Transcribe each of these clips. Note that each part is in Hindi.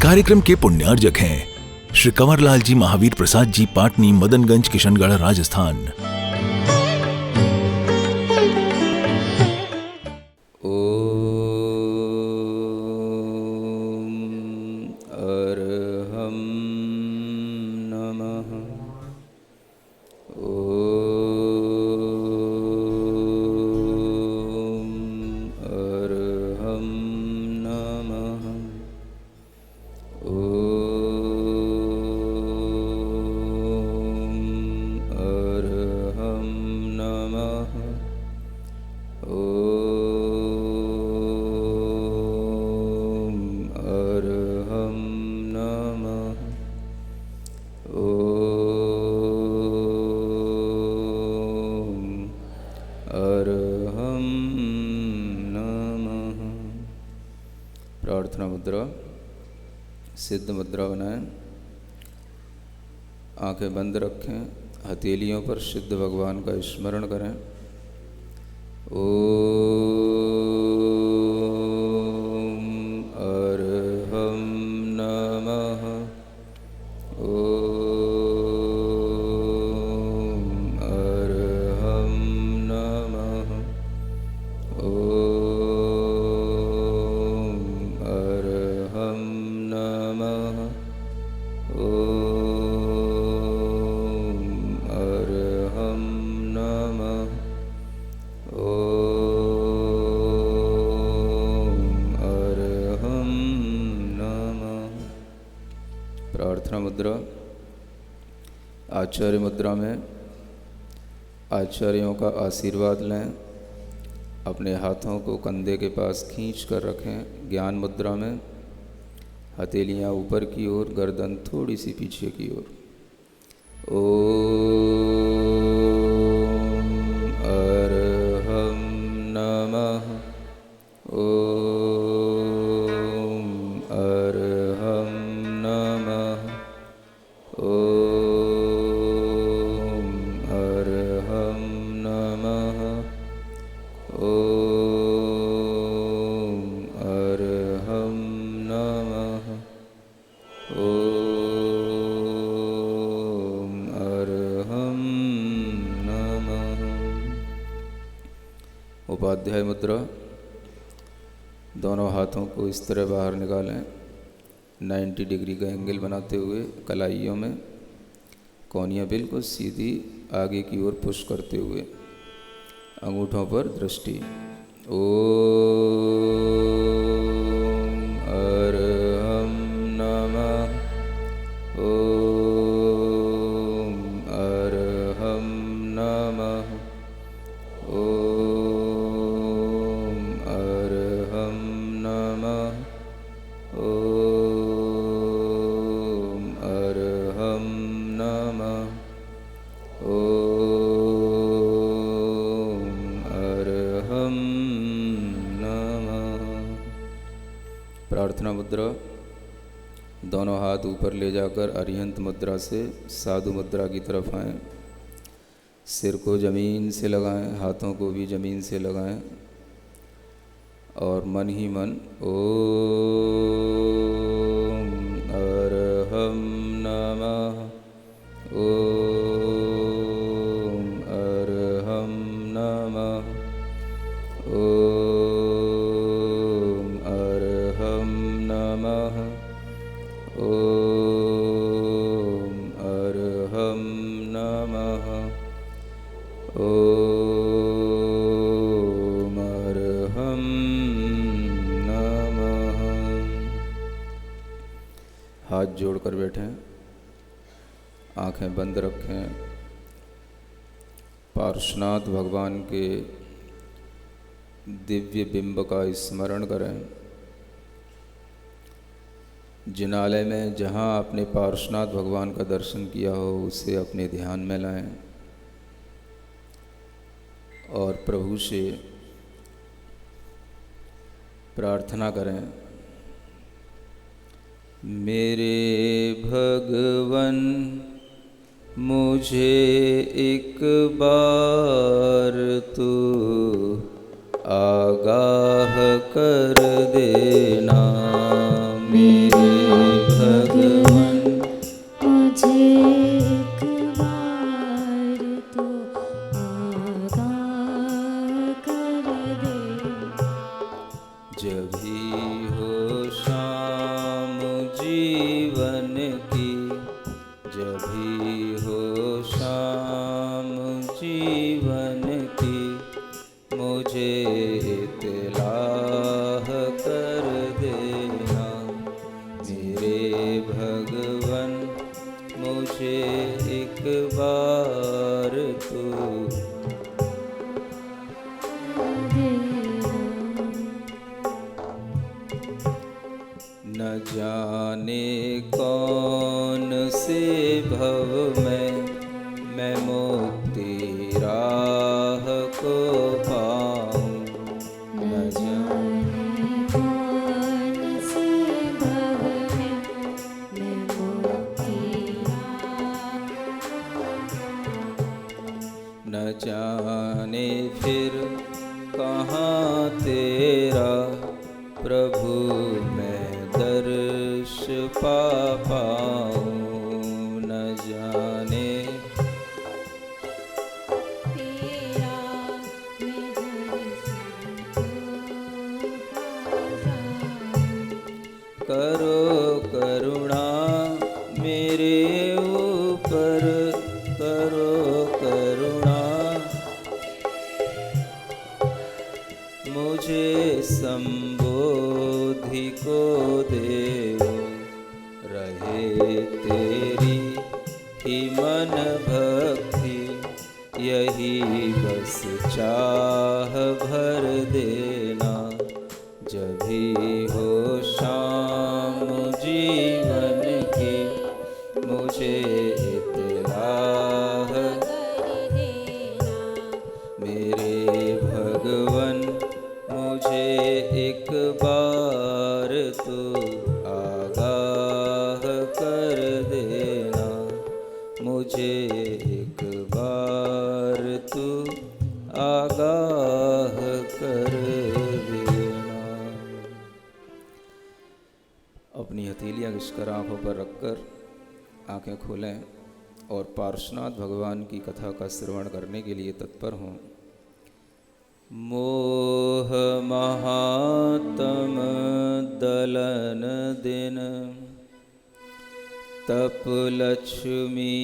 कार्यक्रम के पुण्यार्जक हैं श्री कंवरलाल जी महावीर प्रसाद जी, पाटनी, मदनगंज, किशनगढ़, राजस्थान। प्रार्थना मुद्रा, सिद्ध मुद्रा बनाएं, आंखें बंद रखें, हथेलियों पर सिद्ध भगवान का स्मरण करें। ओम अर्हं नमः। ओम अर्हं नमः। ओम अर्हं नमः। ओम अर्हं नमः। ओम अर्हं नमः। प्रार्थना मुद्रा, आचार्य मुद्रा में आचार्यों का आशीर्वाद लें। अपने हाथों को कंधे के पास खींच कर रखें। ज्ञान मुद्रा में हथेलियाँ ऊपर की ओर, गर्दन थोड़ी सी पीछे की ओर। ओम अर्हं नमः। ओम अर्हं नमः। ओम अर्हं नमः। ओम अर्हं नमः। ओम अर्हं नमः। उपाध्याय मुद्रा, दोनों हाथों को इस तरह बाहर निकालें, 90 डिग्री का एंगल बनाते हुए कलाइयों में, कोहनियाँ बिल्कुल सीधी आगे की ओर पुश करते हुए, अंगूठों पर दृष्टि। ओम अर्हं नमः। ओम अर्हं नमः। ओम अर्हं नमः। ओम अर्हं नमः। ओम अर्हं नमः। प्रार्थना मुद्रा, दोनों हाथ ऊपर ले जाकर अरिहंत मुद्रा से साधु मुद्रा की तरफ आएं। सिर को ज़मीन से लगाएं, हाथों को भी ज़मीन से लगाएं और मन ही मन ओम अर्हं नमः। ओम अर्हं नमः। ओम अर्हं नमः। ओम अर्हं नमः। ओम अर्हं नमः। हाथ जोड़कर बैठें, आंखें बंद रखें। पार्श्वनाथ भगवान के दिव्य बिंब का स्मरण करें। जिनालय में जहाँ आपने पार्श्वनाथ भगवान का दर्शन किया हो उसे अपने ध्यान में लाएं और प्रभु से प्रार्थना करें। मेरे भगवन मुझे एक बार तू आगाह कर देना। मेरे भगवन मुझे एक बार तो आगाह कर दे। जब भी हो शाम जीवन की, जब भी हो शाम जीवन की, मुझे इत्तलाह कर देना मेरे भगवन, मुझे एक बार तो न जाने कौन से भव में मैं मुक्ति राह को पाऊं। न जाने कौन से भव में मैं मुक्ति न जाने फिर कहाँ तेरा प्रभु मैं दर्श पा पाऊं। न जाने तेरा मैं दर्शन को पा जाऊं। करो करुणा मेरे ऊपर, करो करुणा मुझे संबोधि को देओ। रहे तेरी ही मन भक्ति, यही बस चाह भर देना। जब भी हो शाम जीवन की, मुझे इत्तलाह कर देना मेरे भगवन, मुझे एक बार तो आगाह कर देना। मुझे एक बार तो आगाह कर देना। अपनी हथेलियाँ घिसकर आँखों पर रखकर आँखें खोलें और पार्श्वनाथ भगवान की कथा का श्रवण करने के लिए तत्पर हों। मोह महात्म दलन दिन, तप लक्ष्मी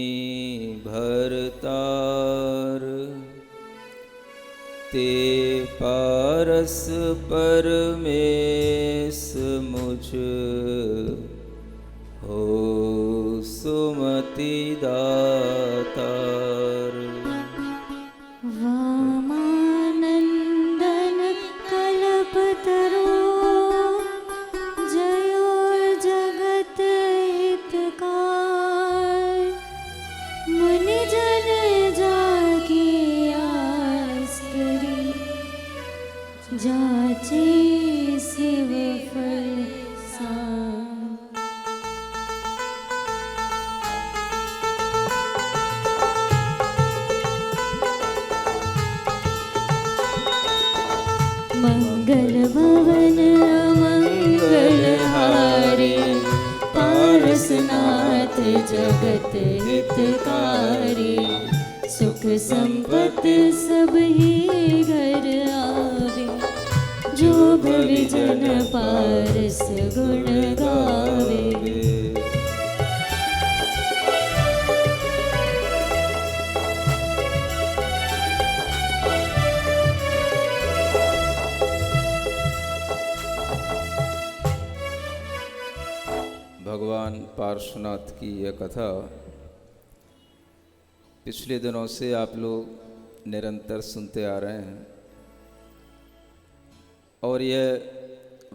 भरतार। ते पारस परमेश मुझ हो सुमति दातार। वामानंदन कल्पतरो जयो जगत हितकार। मुनि जन जाके आस करी, जाचे शिव फल सार। मंगल भवन मंगल हारे, पारसनाथ जगत हितकारी। सुख संपत्ति सब ही घर आवे, जो भव जन पारस गुण गावे। भगवान पार्श्वनाथ की यह कथा पिछले दिनों से आप लोग निरंतर सुनते आ रहे हैं और यह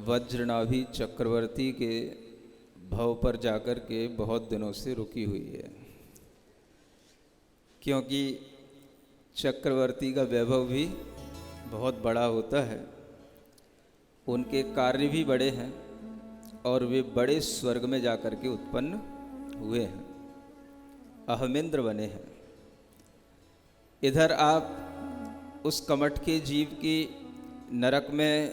वज्रनाभि चक्रवर्ती के भव पर जाकर के बहुत दिनों से रुकी हुई है, क्योंकि चक्रवर्ती का वैभव भी बहुत बड़ा होता है, उनके कार्य भी बड़े हैं और वे बड़े स्वर्ग में जाकर के उत्पन्न हुए हैं, अहमिंद्र बने हैं। इधर आप उस कमठ के जीव की नरक में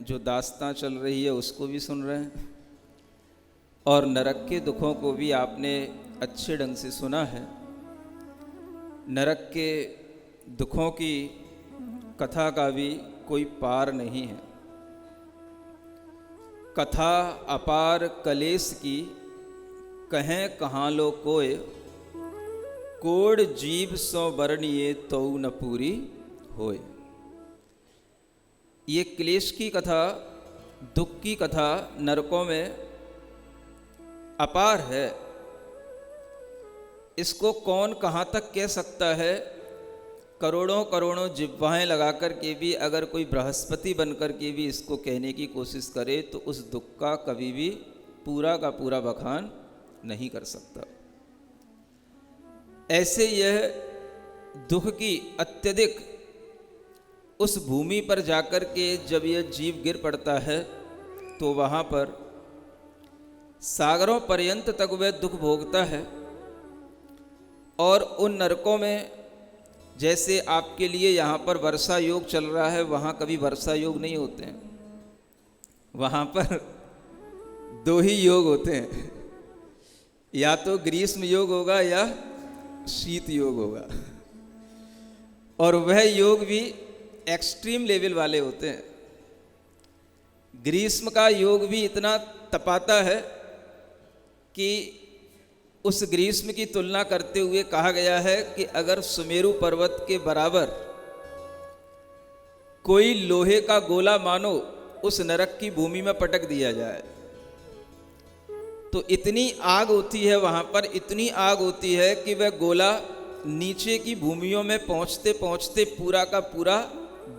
जो दास्तां चल रही है उसको भी सुन रहे हैं और नरक के दुखों को भी आपने अच्छे ढंग से सुना है। नरक के दुखों की कथा का भी कोई पार नहीं है। कथा अपार कलेस की, कहें कहाँ लो कोय, कोड जीव सौ बरनिए तो न पूरी होए। ये क्लेश की कथा, दुख की कथा नरकों में अपार है। इसको कौन कहाँ तक कह सकता है? करोड़ों करोड़ों जिह्वाएं लगाकर के भी अगर कोई बृहस्पति बनकर के भी इसको कहने की कोशिश करे तो उस दुख का कभी भी पूरा का पूरा बखान नहीं कर सकता। ऐसे यह दुख की अत्यधिक उस भूमि पर जाकर के जब यह जीव गिर पड़ता है तो वहाँ पर सागरों पर्यंत तक वह दुख भोगता है। और उन नरकों में जैसे आपके लिए यहाँ पर वर्षा योग चल रहा है, वहाँ कभी वर्षा योग नहीं होते हैं। वहाँ पर दो ही योग होते हैं, या तो ग्रीष्म योग होगा या शीत योग होगा। और वह योग भी एक्सट्रीम लेवल वाले होते हैं। ग्रीष्म का योग भी इतना तपाता है कि उस ग्रीष्म की तुलना करते हुए कहा गया है कि अगर सुमेरु पर्वत के बराबर कोई लोहे का गोला मानो उस नरक की भूमि में पटक दिया जाए तो इतनी आग होती है वहाँ पर, इतनी आग होती है कि वह गोला नीचे की भूमियों में पहुँचते पहुँचते पूरा का पूरा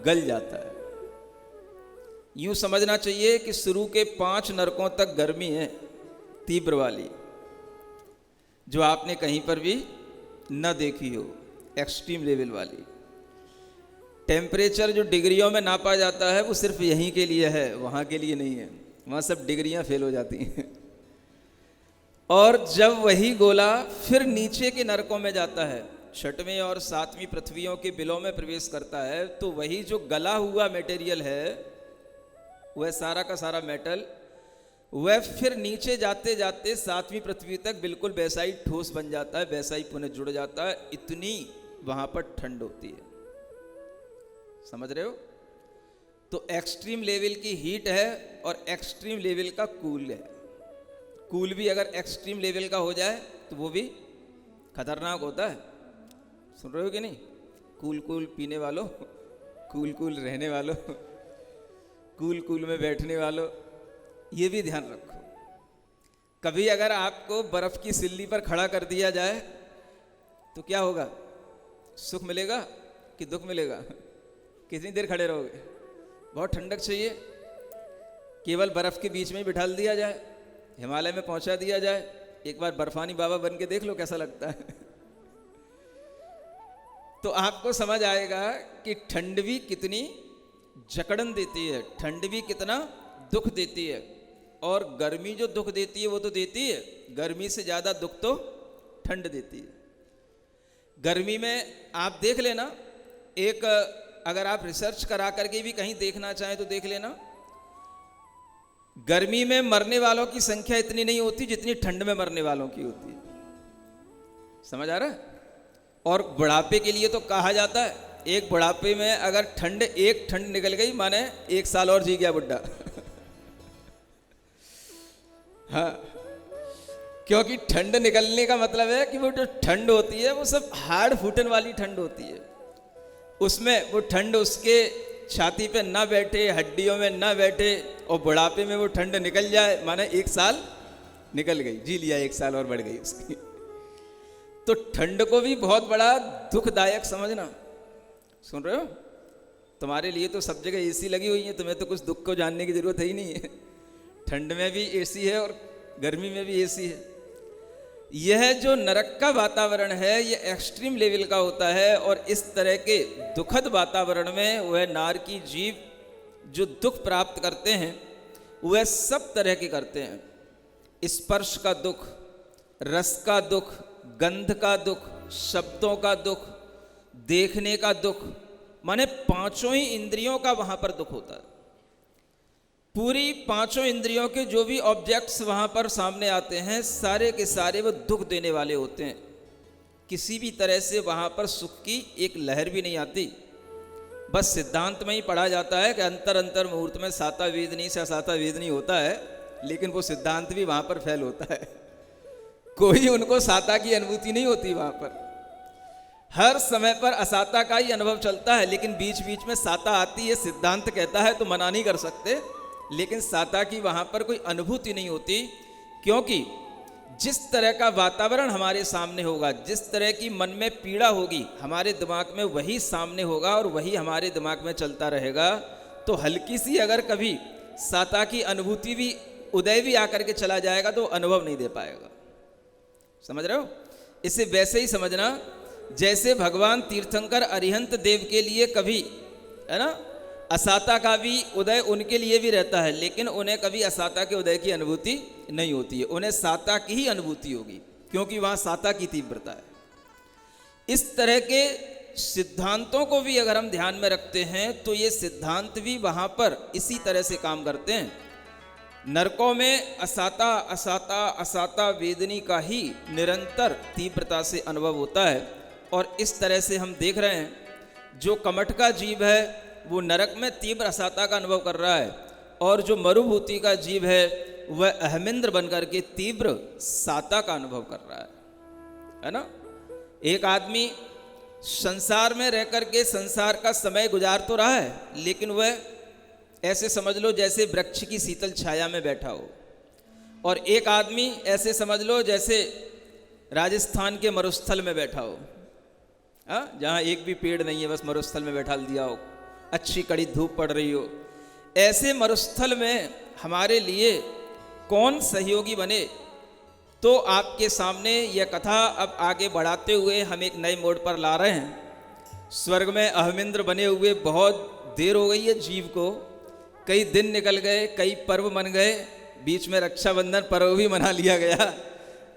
गल जाता है। यूँ समझना चाहिए कि शुरू के 5 नरकों तक गर्मी है तीव्र वाली, जो आपने कहीं पर भी न देखी हो, एक्सट्रीम लेवल वाली। टेम्परेचर जो डिग्रियों में नापा जाता है वो सिर्फ यहीं के लिए है, वहाँ के लिए नहीं है। वहाँ सब डिग्रियाँ फेल हो जाती हैं। और जब वही गोला फिर नीचे के नरकों में जाता है, 6वीं और 7वीं पृथ्वियों के बिलों में प्रवेश करता है, तो वही जो गला हुआ मटेरियल है, वह सारा का सारा मेटल, वह फिर नीचे जाते जाते 7वीं पृथ्वी तक बिल्कुल वैसा ही ठोस बन जाता है, वैसा ही पुनः जुड़ जाता है। इतनी वहाँ पर ठंड होती है, समझ रहे हो? तो एक्सट्रीम लेवल की हीट है और एक्सट्रीम लेवल का कूल है। कूल भी अगर एक्सट्रीम लेवल का हो जाए तो वो भी खतरनाक होता है। सुन रहे हो कि नहीं? कूल कूल पीने वालों, कूल कूल रहने वालों, कूल कूल में बैठने वालों, ये भी ध्यान रखो। कभी अगर आपको बर्फ की सिल्ली पर खड़ा कर दिया जाए तो क्या होगा? सुख मिलेगा कि दुख मिलेगा? कितनी देर खड़े रहोगे? बहुत ठंडक चाहिए, केवल बर्फ के बीच में ही बिठा दिया जाए, हिमालय में पहुंचा दिया जाए, एक बार बर्फानी बाबा बन के देख लो कैसा लगता है। तो आपको समझ आएगा कि ठंड भी कितनी जकड़न देती है, ठंड भी कितना दुख देती है। और गर्मी जो दुख देती है वो तो देती है, गर्मी से ज़्यादा दुख तो ठंड देती है। गर्मी में आप देख लेना, एक अगर आप रिसर्च करा करके भी कहीं देखना चाहें तो देख लेना, गर्मी में मरने वालों की संख्या इतनी नहीं होती जितनी ठंड में मरने वालों की होती है। समझ आ रहा है? और बुढ़ापे के लिए तो कहा जाता है, एक बुढ़ापे में अगर एक ठंड निकल गई माने 1 साल और जी गया बुढ़ा। हाँ, क्योंकि ठंड निकलने का मतलब है कि वो जो ठंड होती है वो सब हार्ड फूटन वाली ठंड होती है। उसमें वो ठंड उसके छाती पे ना बैठे, हड्डियों में ना बैठे, और बुढ़ापे में वो ठंड निकल जाए माने 1 साल निकल गई, जी लिया, 1 साल और बढ़ गई उसकी। तो ठंड को भी बहुत बड़ा दुखदायक समझना। सुन रहे हो? तुम्हारे लिए तो सब जगह एसी लगी हुई है, तुम्हें तो कुछ दुख को जानने की जरूरत है ही नहीं है। ठंड में भी एसी है और गर्मी में भी एसी है। यह जो नरक का वातावरण है यह एक्सट्रीम लेवल का होता है, और इस तरह के दुखद वातावरण में वह नारकी जीव जो दुख प्राप्त करते हैं वह सब तरह के करते हैं। स्पर्श का दुख, रस का दुख, गंध का दुख, शब्दों का दुख, देखने का दुख, माने 5 ही इंद्रियों का वहां पर दुख होता है। पूरी पांचों इंद्रियों के जो भी ऑब्जेक्ट्स वहाँ पर सामने आते हैं सारे के सारे वो दुख देने वाले होते हैं। किसी भी तरह से वहाँ पर सुख की एक लहर भी नहीं आती। बस सिद्धांत में ही पढ़ा जाता है कि अंतर अंतर मुहूर्त में साता वेदनी से असाता वेदनी होता है, लेकिन वो सिद्धांत भी वहाँ पर फैल होता है। कोई उनको साता की अनुभूति नहीं होती वहाँ पर। हर समय पर असाता का ही अनुभव चलता है, लेकिन बीच बीच में साता आती है। सिद्धांत कहता है तो मना नहीं कर सकते, लेकिन साता की वहाँ पर कोई अनुभूति नहीं होती, क्योंकि जिस तरह का वातावरण हमारे सामने होगा, जिस तरह की मन में पीड़ा होगी, हमारे दिमाग में वही सामने होगा और वही हमारे दिमाग में चलता रहेगा। तो हल्की सी अगर कभी साता की अनुभूति भी, उदय भी आकर के चला जाएगा तो अनुभव नहीं दे पाएगा। समझ रहे हो? इसे वैसे ही समझना जैसे भगवान तीर्थंकर अरिहंत देव के लिए कभी, है ना, असाता का भी उदय उनके लिए भी रहता है, लेकिन उन्हें कभी असाता के उदय की अनुभूति नहीं होती है। उन्हें साता की ही अनुभूति होगी, क्योंकि वहाँ साता की तीव्रता है। इस तरह के सिद्धांतों को भी अगर हम ध्यान में रखते हैं तो ये सिद्धांत भी वहाँ पर इसी तरह से काम करते हैं। नरकों में असाता असाता असाता वेदनी का ही निरंतर तीव्रता से अनुभव होता है। और इस तरह से हम देख रहे हैं, जो कमठ का जीव है वो नरक में तीव्र असाता का अनुभव कर रहा है, और जो मरुभूति का जीव है वह अहमिंद्र बनकर के तीव्र साता का अनुभव कर रहा है ना। एक आदमी संसार में रह करके संसार का समय गुजार तो रहा है, लेकिन वह ऐसे समझ लो जैसे वृक्ष की शीतल छाया में बैठा हो। और एक आदमी ऐसे समझ लो जैसे राजस्थान के मरुस्थल में बैठा हो, जहाँ एक भी पेड़ नहीं है, बस मरुस्थल में बैठा दिया हो, अच्छी कड़ी धूप पड़ रही हो। ऐसे मरुस्थल में हमारे लिए कौन सहयोगी बने? तो आपके सामने यह कथा अब आगे बढ़ाते हुए हम एक नए मोड़ पर ला रहे हैं। स्वर्ग में अहमिंद्र बने हुए बहुत देर हो गई है जीव को, कई दिन निकल गए, कई पर्व मन गए, बीच में रक्षाबंधन पर्व भी मना लिया गया,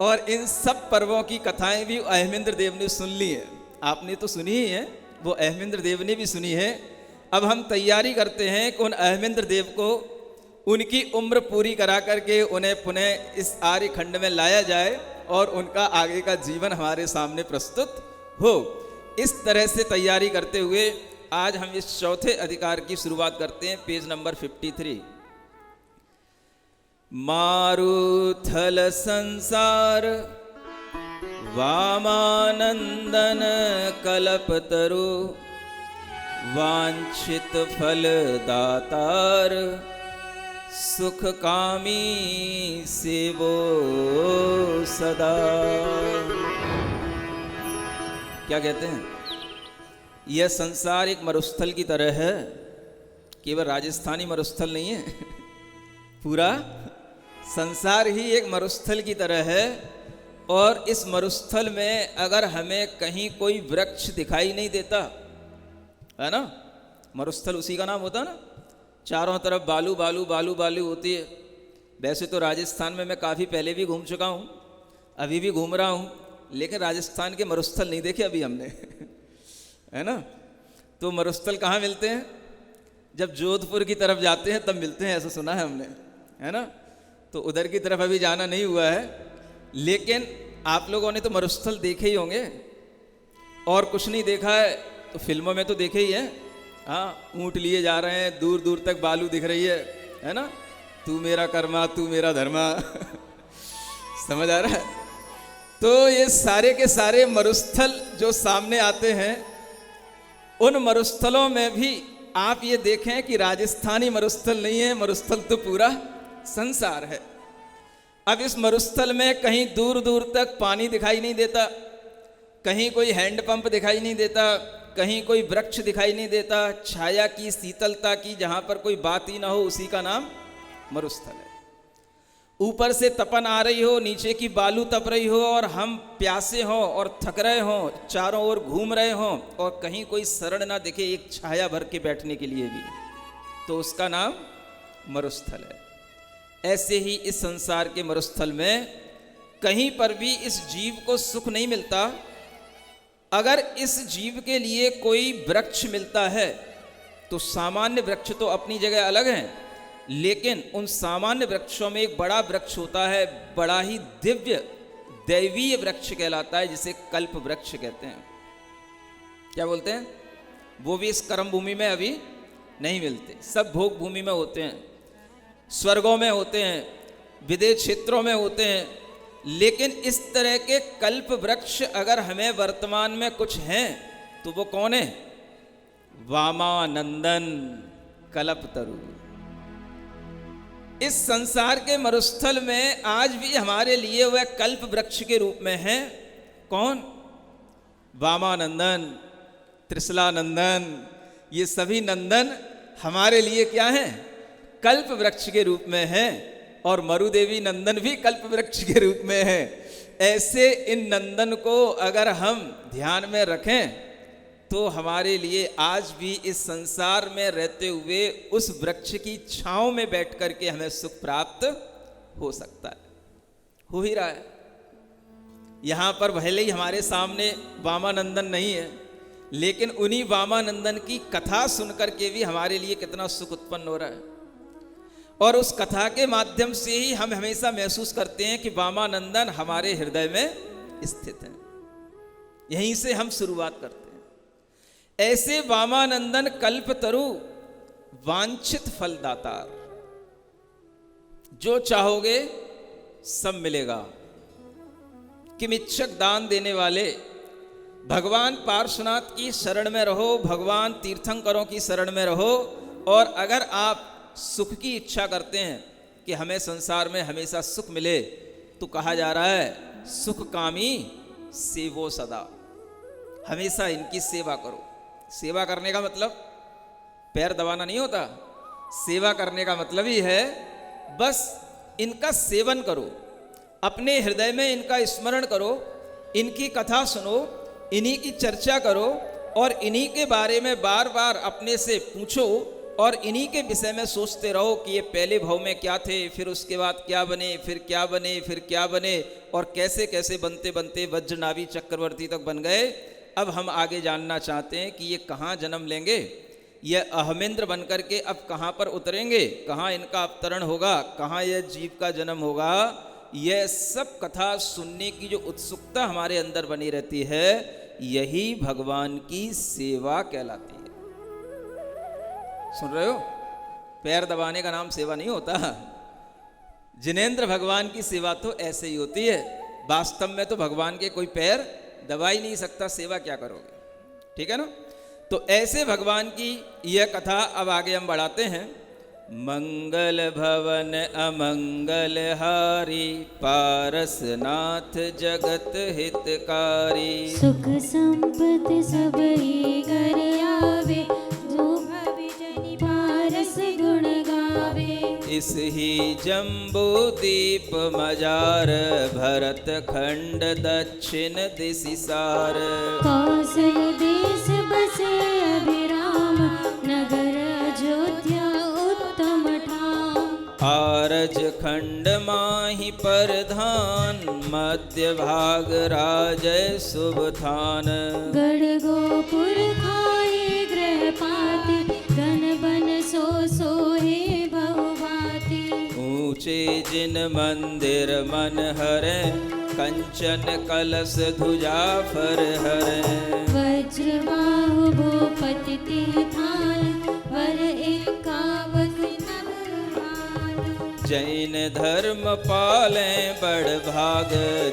और इन सब पर्वों की कथाएं भी अहमिंद्र देव ने सुन ली है। आपने तो सुनी ही है, वो अहमिंद्र देव ने भी सुनी है। अब हम तैयारी करते हैं कि उन अहमिंद्र देव को उनकी उम्र पूरी करा करके उन्हें पुनः इस आर्य खंड में लाया जाए और उनका आगे का जीवन हमारे सामने प्रस्तुत हो। इस तरह से तैयारी करते हुए आज हम इस चौथे अधिकार की शुरुआत करते हैं, पेज नंबर 53। मारुथल संसार वामानंदन कल्पतरु वांछित फल दातार सुख कामी सेवो सदा। क्या कहते हैं? यह संसार एक मरुस्थल की तरह है। केवल राजस्थानी मरुस्थल नहीं है, पूरा संसार ही एक मरुस्थल की तरह है। और इस मरुस्थल में अगर हमें कहीं कोई वृक्ष दिखाई नहीं देता, है ना, मरुस्थल उसी का नाम होता है ना, चारों तरफ बालू बालू बालू बालू होती है। वैसे तो राजस्थान में मैं काफ़ी पहले भी घूम चुका हूँ, अभी भी घूम रहा हूँ, लेकिन राजस्थान के मरुस्थल नहीं देखे अभी हमने है ना। तो मरुस्थल कहाँ मिलते हैं? जब जोधपुर की तरफ जाते हैं तब मिलते हैं, ऐसा सुना है हमने, है ना। तो उधर की तरफ अभी जाना नहीं हुआ है, लेकिन आप लोगों ने तो मरुस्थल देखे ही होंगे, और कुछ नहीं देखा है तो फिल्मों में तो देखे ही है। हाँ, ऊँट लिए जा रहे हैं, दूर दूर तक बालू दिख रही है ना, तू मेरा कर्मा तू मेरा धर्मा समझ आ रहा है? तो ये सारे के सारे मरुस्थल जो सामने आते हैं, उन मरुस्थलों में भी आप ये देखें कि राजस्थानी मरुस्थल नहीं है, मरुस्थल तो पूरा संसार है। अब इस मरुस्थल में कहीं दूर दूर तक पानी दिखाई नहीं देता, कहीं कोई हैंडपंप दिखाई नहीं देता, कहीं कोई वृक्ष दिखाई नहीं देता, छाया की शीतलता की जहाँ पर कोई बात ही ना हो, उसी का नाम मरुस्थल है। ऊपर से तपन आ रही हो, नीचे की बालू तप रही हो, और हम प्यासे हों और थक रहे हों, चारों ओर घूम रहे हों, और कहीं कोई शरण ना दिखे एक छाया भर के बैठने के लिए भी, तो उसका नाम मरुस्थल है। ऐसे ही इस संसार के मरुस्थल में कहीं पर भी इस जीव को सुख नहीं मिलता। अगर इस जीव के लिए कोई वृक्ष मिलता है तो सामान्य वृक्ष तो अपनी जगह अलग हैं, लेकिन उन सामान्य वृक्षों में एक बड़ा वृक्ष होता है, बड़ा ही दिव्य दैवीय वृक्ष कहलाता है, जिसे कल्प वृक्ष कहते हैं। क्या बोलते हैं? वो भी इस कर्म भूमि में अभी नहीं मिलते, सब भोग भूमि में होते हैं, स्वर्गों में होते हैं, विदेश क्षेत्रों में होते हैं। लेकिन इस तरह के कल्प वृक्ष अगर हमें वर्तमान में कुछ हैं तो वो कौन है? वामानंदन कल्पतरु। इस संसार के मरुस्थल में आज भी हमारे लिए वह कल्प वृक्ष के रूप में है। कौन? वामानंदन, त्रिशलानंदन, ये सभी नंदन हमारे लिए क्या हैं? कल्प वृक्ष के रूप में हैं। और मरुदेवी नंदन भी कल्प वृक्ष के रूप में है। ऐसे इन नंदन को अगर हम ध्यान में रखें तो हमारे लिए आज भी इस संसार में रहते हुए उस वृक्ष की छांव में बैठ करके हमें सुख प्राप्त हो सकता है, हो ही रहा है। यहाँ पर भले ही हमारे सामने वामानंदन नहीं है, लेकिन उन्हीं वामानंदन की कथा सुनकर के भी हमारे लिए कितना सुख उत्पन्न हो रहा है। और उस कथा के माध्यम से ही हम हमेशा महसूस करते हैं कि वामानंदन हमारे हृदय में स्थित हैं। यहीं से हम शुरुआत करते हैं। ऐसे वामानंदन कल्पतरु वांछित फलदातार, जो चाहोगे सब मिलेगा। किमिच्छक दान देने वाले, भगवान पार्श्वनाथ की शरण में रहो, भगवान तीर्थंकरों की शरण में रहो। और अगर आप सुख की इच्छा करते हैं कि हमें संसार में हमेशा सुख मिले, तो कहा जा रहा है सुख कामी सेवो सदा, हमेशा इनकी सेवा करो। सेवा करने का मतलब पैर दबाना नहीं होता। सेवा करने का मतलब ही है बस इनका सेवन करो, अपने हृदय में इनका स्मरण करो, इनकी कथा सुनो, इन्हीं की चर्चा करो और इन्हीं के बारे में बार बार अपने से पूछो और इन्हीं के विषय में सोचते रहो कि ये पहले भाव में क्या थे, फिर उसके बाद क्या बने, फिर क्या बने, फिर क्या बने, और कैसे कैसे बनते बनते वज्रनाभि चक्रवर्ती तक बन गए। अब हम आगे जानना चाहते हैं कि ये कहाँ जन्म लेंगे, ये अहमेंद्र बनकर के अब कहाँ पर उतरेंगे, कहाँ इनका अवतरण होगा, कहाँ यह जीव का जन्म होगा। यह सब कथा सुनने की जो उत्सुकता हमारे अंदर बनी रहती है, यही भगवान की सेवा कहलाती है। सुन रहे हो? पैर दबाने का नाम सेवा नहीं होता। जिनेंद्र भगवान की सेवा तो ऐसे ही होती है। वास्तव में तो भगवान के कोई पैर दबा ही नहीं सकता, सेवा क्या करोगे? ठीक है ना? तो ऐसे भगवान की यह कथा अब आगे हम बढ़ाते हैं। मंगल भवन अमंगल हारी, पारसनाथ जगत हितकारी। सुख संपत्ति सब ही घर आवे, जो भविजनि पारस गुण गावे। इस ही जम्बू दीप मजार, भरत खंड दक्षिण दिशि सार। कौशल देश बसे अभिराम, नगर अयोध्या उत्तम ठाम। आरज खंड माहि परधान, मध्य भाग राजय शुभ थान। गढ़ गोपुर खाए गृह पाति, घन बन सो सोहे बहुभाति। ऊंचे जिन मंदिर मन हरे, कंचन कलश ध्वजा फर हरे। वज्र बाहु भूपति तिह थाल, वर एकावत नभ हाल। जैन धर्म पाले बड़ भाग,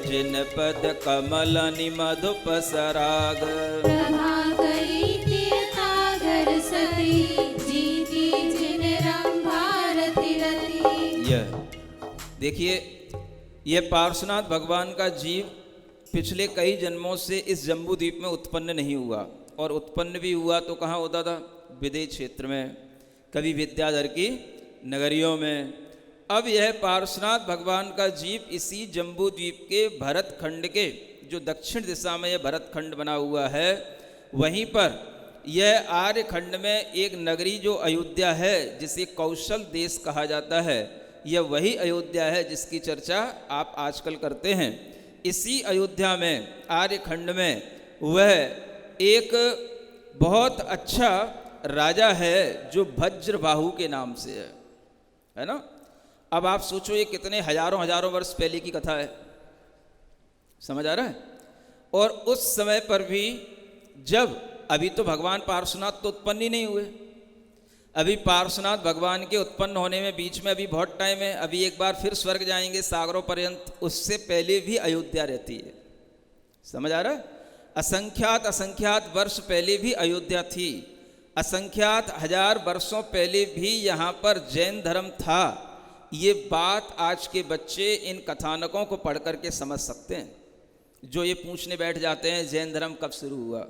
जिन पद कमल निमधुप सराग। प्रभा करी तीर्थागर सती, जीती जिन रंभारती रति। यह देखिए, यह पार्श्वनाथ भगवान का जीव पिछले कई जन्मों से इस जम्बू द्वीप में उत्पन्न नहीं हुआ, और उत्पन्न भी हुआ तो कहाँ होता था? विदेश क्षेत्र में, कभी विद्याधर की नगरियों में। अब यह पार्श्वनाथ भगवान का जीव इसी जम्बू द्वीप के भरत खंड के, जो दक्षिण दिशा में यह भरत खंड बना हुआ है, वहीं पर यह आर्य खंड में एक नगरी जो अयोध्या है, जिसे कौशल देश कहा जाता है, यह वही अयोध्या है जिसकी चर्चा आप आजकल करते हैं। इसी अयोध्या में, आर्य खंड में, वह एक बहुत अच्छा राजा है जो वज्रबाहु के नाम से है। है ना। अब आप सोचो ये कितने हजारों हजारों वर्ष पहले की कथा है, समझ आ रहा है। और उस समय पर भी जब अभी तो भगवान पार्श्वनाथ तो उत्पन्न ही नहीं हुए, अभी पार्श्वनाथ भगवान के उत्पन्न होने में बीच में अभी बहुत टाइम है, अभी एक बार फिर स्वर्ग जाएंगे सागरों पर्यंत, उससे पहले भी अयोध्या रहती है, समझ आ रहा है। असंख्यात असंख्यात वर्ष पहले भी अयोध्या थी, असंख्यात हजार वर्षों पहले भी यहाँ पर जैन धर्म था। ये बात आज के बच्चे इन कथानकों को पढ़ करके समझ सकते हैं। जो ये पूछने बैठ जाते हैं जैन धर्म कब शुरू हुआ,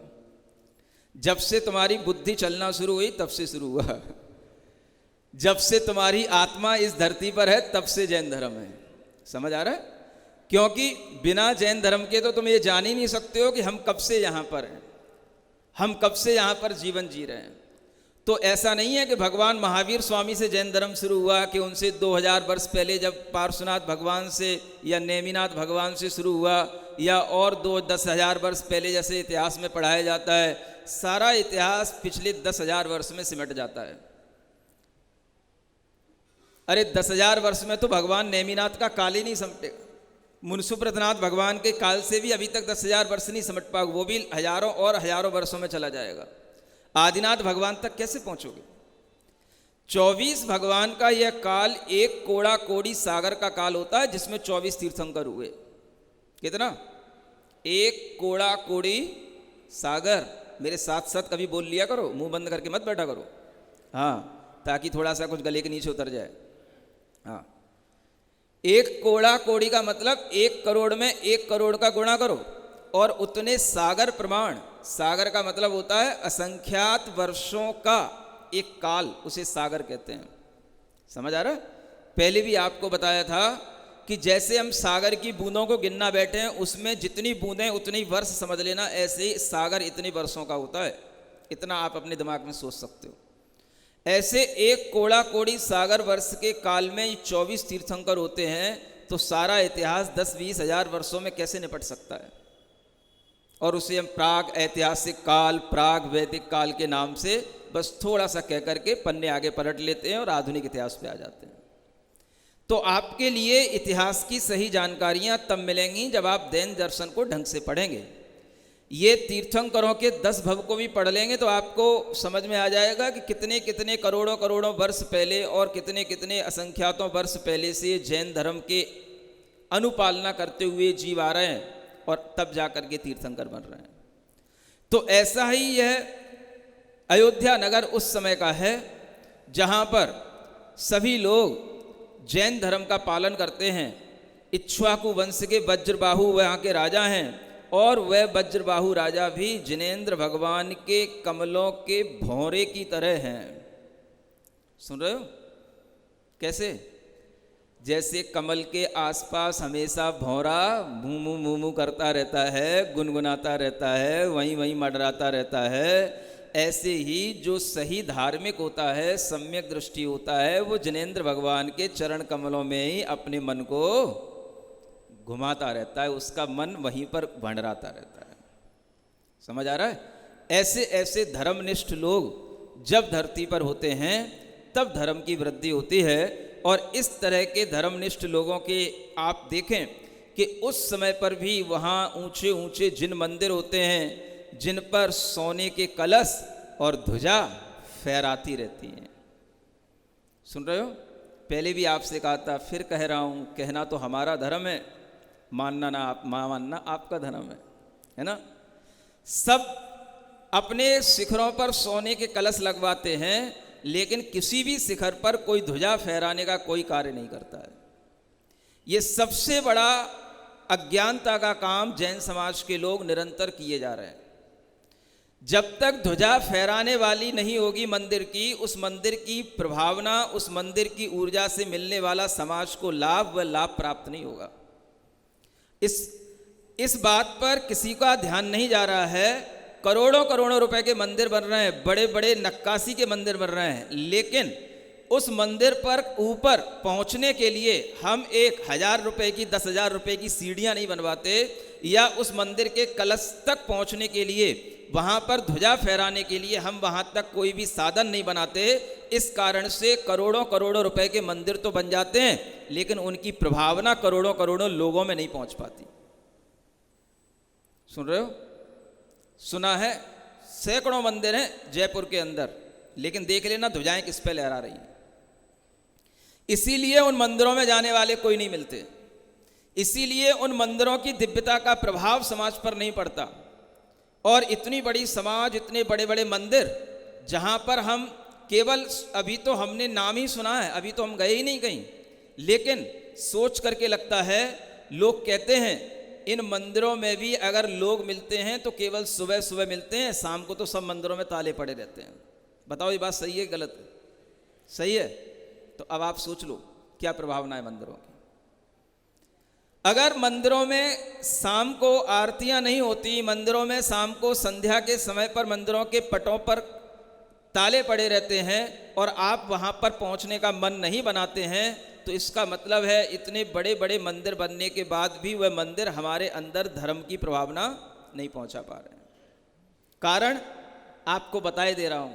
जब से तुम्हारी बुद्धि चलना शुरू हुई तब से शुरू हुआ, जब से तुम्हारी आत्मा इस धरती पर है तब से जैन धर्म है, समझ आ रहा है। क्योंकि बिना जैन धर्म के तो तुम ये जान ही नहीं सकते हो कि हम कब से यहाँ पर हैं, हम कब से यहाँ पर जीवन जी रहे हैं। तो ऐसा नहीं है कि भगवान महावीर स्वामी से जैन धर्म शुरू हुआ, कि उनसे 2000 वर्ष पहले जब पार्श्वनाथ भगवान से या नेमिनाथ भगवान से शुरू हुआ, या और 10,000 वर्ष पहले जैसे इतिहास में पढ़ाया जाता है। सारा इतिहास पिछले 10,000 वर्ष में सिमट जाता है। अरे 10,000 वर्ष में तो भगवान नेमिनाथ का काल ही नहीं समटेगा, मुनसुप्रतनाथ भगवान के काल से भी अभी तक 10,000 वर्ष नहीं समट पाओगे, वो भी हजारों और हजारों वर्षों में चला जाएगा। आदिनाथ भगवान तक कैसे पहुंचोगे। 24 भगवान का यह काल एक कोड़ा कोड़ी सागर का काल होता है, जिसमें 24 तीर्थंकर हुए। कितना? एक कोड़ा कोड़ी सागर। मेरे साथ साथ कभी बोल लिया करो, मुंह बंद करके मत बैठा करो, हाँ, ताकि थोड़ा सा कुछ गले के नीचे उतर जाए। हाँ, एक कोड़ा कोड़ी का मतलब 1 करोड़ में 1 करोड़ का गुणा करो, और उतने सागर प्रमाण। सागर का मतलब होता है असंख्यात वर्षों का एक काल, उसे सागर कहते हैं, समझ आ रहा है। पहले भी आपको बताया था कि जैसे हम सागर की बूंदों को गिनना बैठे हैं, उसमें जितनी बूंदें उतनी वर्ष समझ लेना, ऐसे ही सागर इतने वर्षों का होता है। इतना आप अपने दिमाग में सोच सकते हो। ऐसे एक कोड़ा कोड़ी सागर वर्ष के काल में 24 तीर्थंकर होते हैं, तो सारा इतिहास 10-20 हजार वर्षों में कैसे निपट सकता है। और उसे हम प्राग ऐतिहासिक काल, प्राग वैदिक काल के नाम से बस थोड़ा सा कह करके पन्ने आगे पलट लेते हैं और आधुनिक इतिहास पे आ जाते हैं। तो आपके लिए इतिहास की सही जानकारियां तब मिलेंगी जब आप जैन दर्शन को ढंग से पढ़ेंगे। ये तीर्थंकरों के 10 भव को भी पढ़ लेंगे तो आपको समझ में आ जाएगा कि कितने कितने करोड़ों करोड़ों वर्ष पहले और कितने कितने असंख्यातों वर्ष पहले से जैन धर्म के अनुपालना करते हुए जीव आ रहे हैं, और तब जाकर के तीर्थंकर बन रहे हैं। तो ऐसा ही यह अयोध्या नगर उस समय का है जहां पर सभी लोग जैन धर्म का पालन करते हैं। इक्ष्वाकु वंश के वज्रबाहु वहाँ के राजा हैं, और वह वज्रबाहु राजा भी जिनेंद्र भगवान के कमलों के भौरे की तरह हैं। सुन रहे हो कैसे? जैसे कमल के आसपास हमेशा भौरा मुँह मुँह करता रहता है, गुनगुनाता रहता है, वहीं वहीं मडराता रहता है, ऐसे ही जो सही धार्मिक होता है, सम्यक दृष्टि होता है, वो जिनेंद्र भगवान के चरण कमलों में ही अपने मन को घुमाता रहता है, उसका मन वहीं पर भंडराता रहता है। समझ आ रहा है? ऐसे ऐसे धर्मनिष्ठ लोग जब धरती पर होते हैं तब धर्म की वृद्धि होती है। और इस तरह के धर्मनिष्ठ लोगों के आप देखें कि उस समय पर भी वहाँ ऊंचे ऊंचे जिन मंदिर होते हैं जिन पर सोने के कलश और ध्वजा फहराती रहती हैं। सुन रहे हो? पहले भी आपसे कहा था, फिर कह रहा हूँ, कहना तो हमारा धर्म है, मानना ना आप मानना आपका धर्म है ना। सब अपने शिखरों पर सोने के कलश लगवाते हैं, लेकिन किसी भी शिखर पर कोई ध्वजा फहराने का कोई कार्य नहीं करता है। ये सबसे बड़ा अज्ञानता का काम जैन समाज के लोग निरंतर किए जा रहे हैं। जब तक ध्वजा फहराने वाली नहीं होगी मंदिर की, उस मंदिर की प्रभावना, उस मंदिर की ऊर्जा से मिलने वाला समाज को लाभ व लाभ प्राप्त नहीं होगा। इस बात पर किसी का ध्यान नहीं जा रहा है। करोड़ों करोड़ों रुपए के मंदिर बन रहे हैं, बड़े बड़े नक्काशी के मंदिर बन रहे हैं, लेकिन उस मंदिर पर ऊपर पहुंचने के लिए हम 1,000 रुपए की, 10,000 रुपए की सीढ़ियां नहीं बनवाते, या उस मंदिर के कलश तक पहुंचने के लिए, वहां पर ध्वजा फहराने के लिए हम वहां तक कोई भी साधन नहीं बनाते। इस कारण से करोड़ों करोड़ों रुपए के मंदिर तो बन जाते हैं, लेकिन उनकी प्रभावना करोड़ों करोड़ों लोगों में नहीं पहुंच पाती। सुन रहे हो? सुना है सैकड़ों मंदिर हैं जयपुर के अंदर, लेकिन देख लेना ध्वजाएं किस पे लहरा रही हैं। इसीलिए उन मंदिरों में जाने वाले कोई नहीं मिलते, इसीलिए उन मंदिरों की दिव्यता का प्रभाव समाज पर नहीं पड़ता। और इतनी बड़ी समाज, इतने बड़े बड़े मंदिर, जहाँ पर हम केवल, अभी तो हमने नाम ही सुना है, अभी तो हम गए ही नहीं कहीं, लेकिन सोच करके लगता है, लोग कहते हैं इन मंदिरों में भी अगर लोग मिलते हैं तो केवल सुबह सुबह मिलते हैं, शाम को तो सब मंदिरों में ताले पड़े रहते हैं। बताओ ये बात सही है गलत है? सही है। तो अब आप सोच लो क्या प्रभावना है मंदिरों की। अगर मंदिरों में शाम को आरतियां नहीं होती, मंदिरों में शाम को संध्या के समय पर मंदिरों के पटों पर ताले पड़े रहते हैं और आप वहां पर पहुंचने का मन नहीं बनाते हैं, तो इसका मतलब है इतने बड़े बड़े मंदिर बनने के बाद भी वह मंदिर हमारे अंदर धर्म की प्रभावना नहीं पहुंचा पा रहे हैं। कारण आपको बताए दे रहा हूं,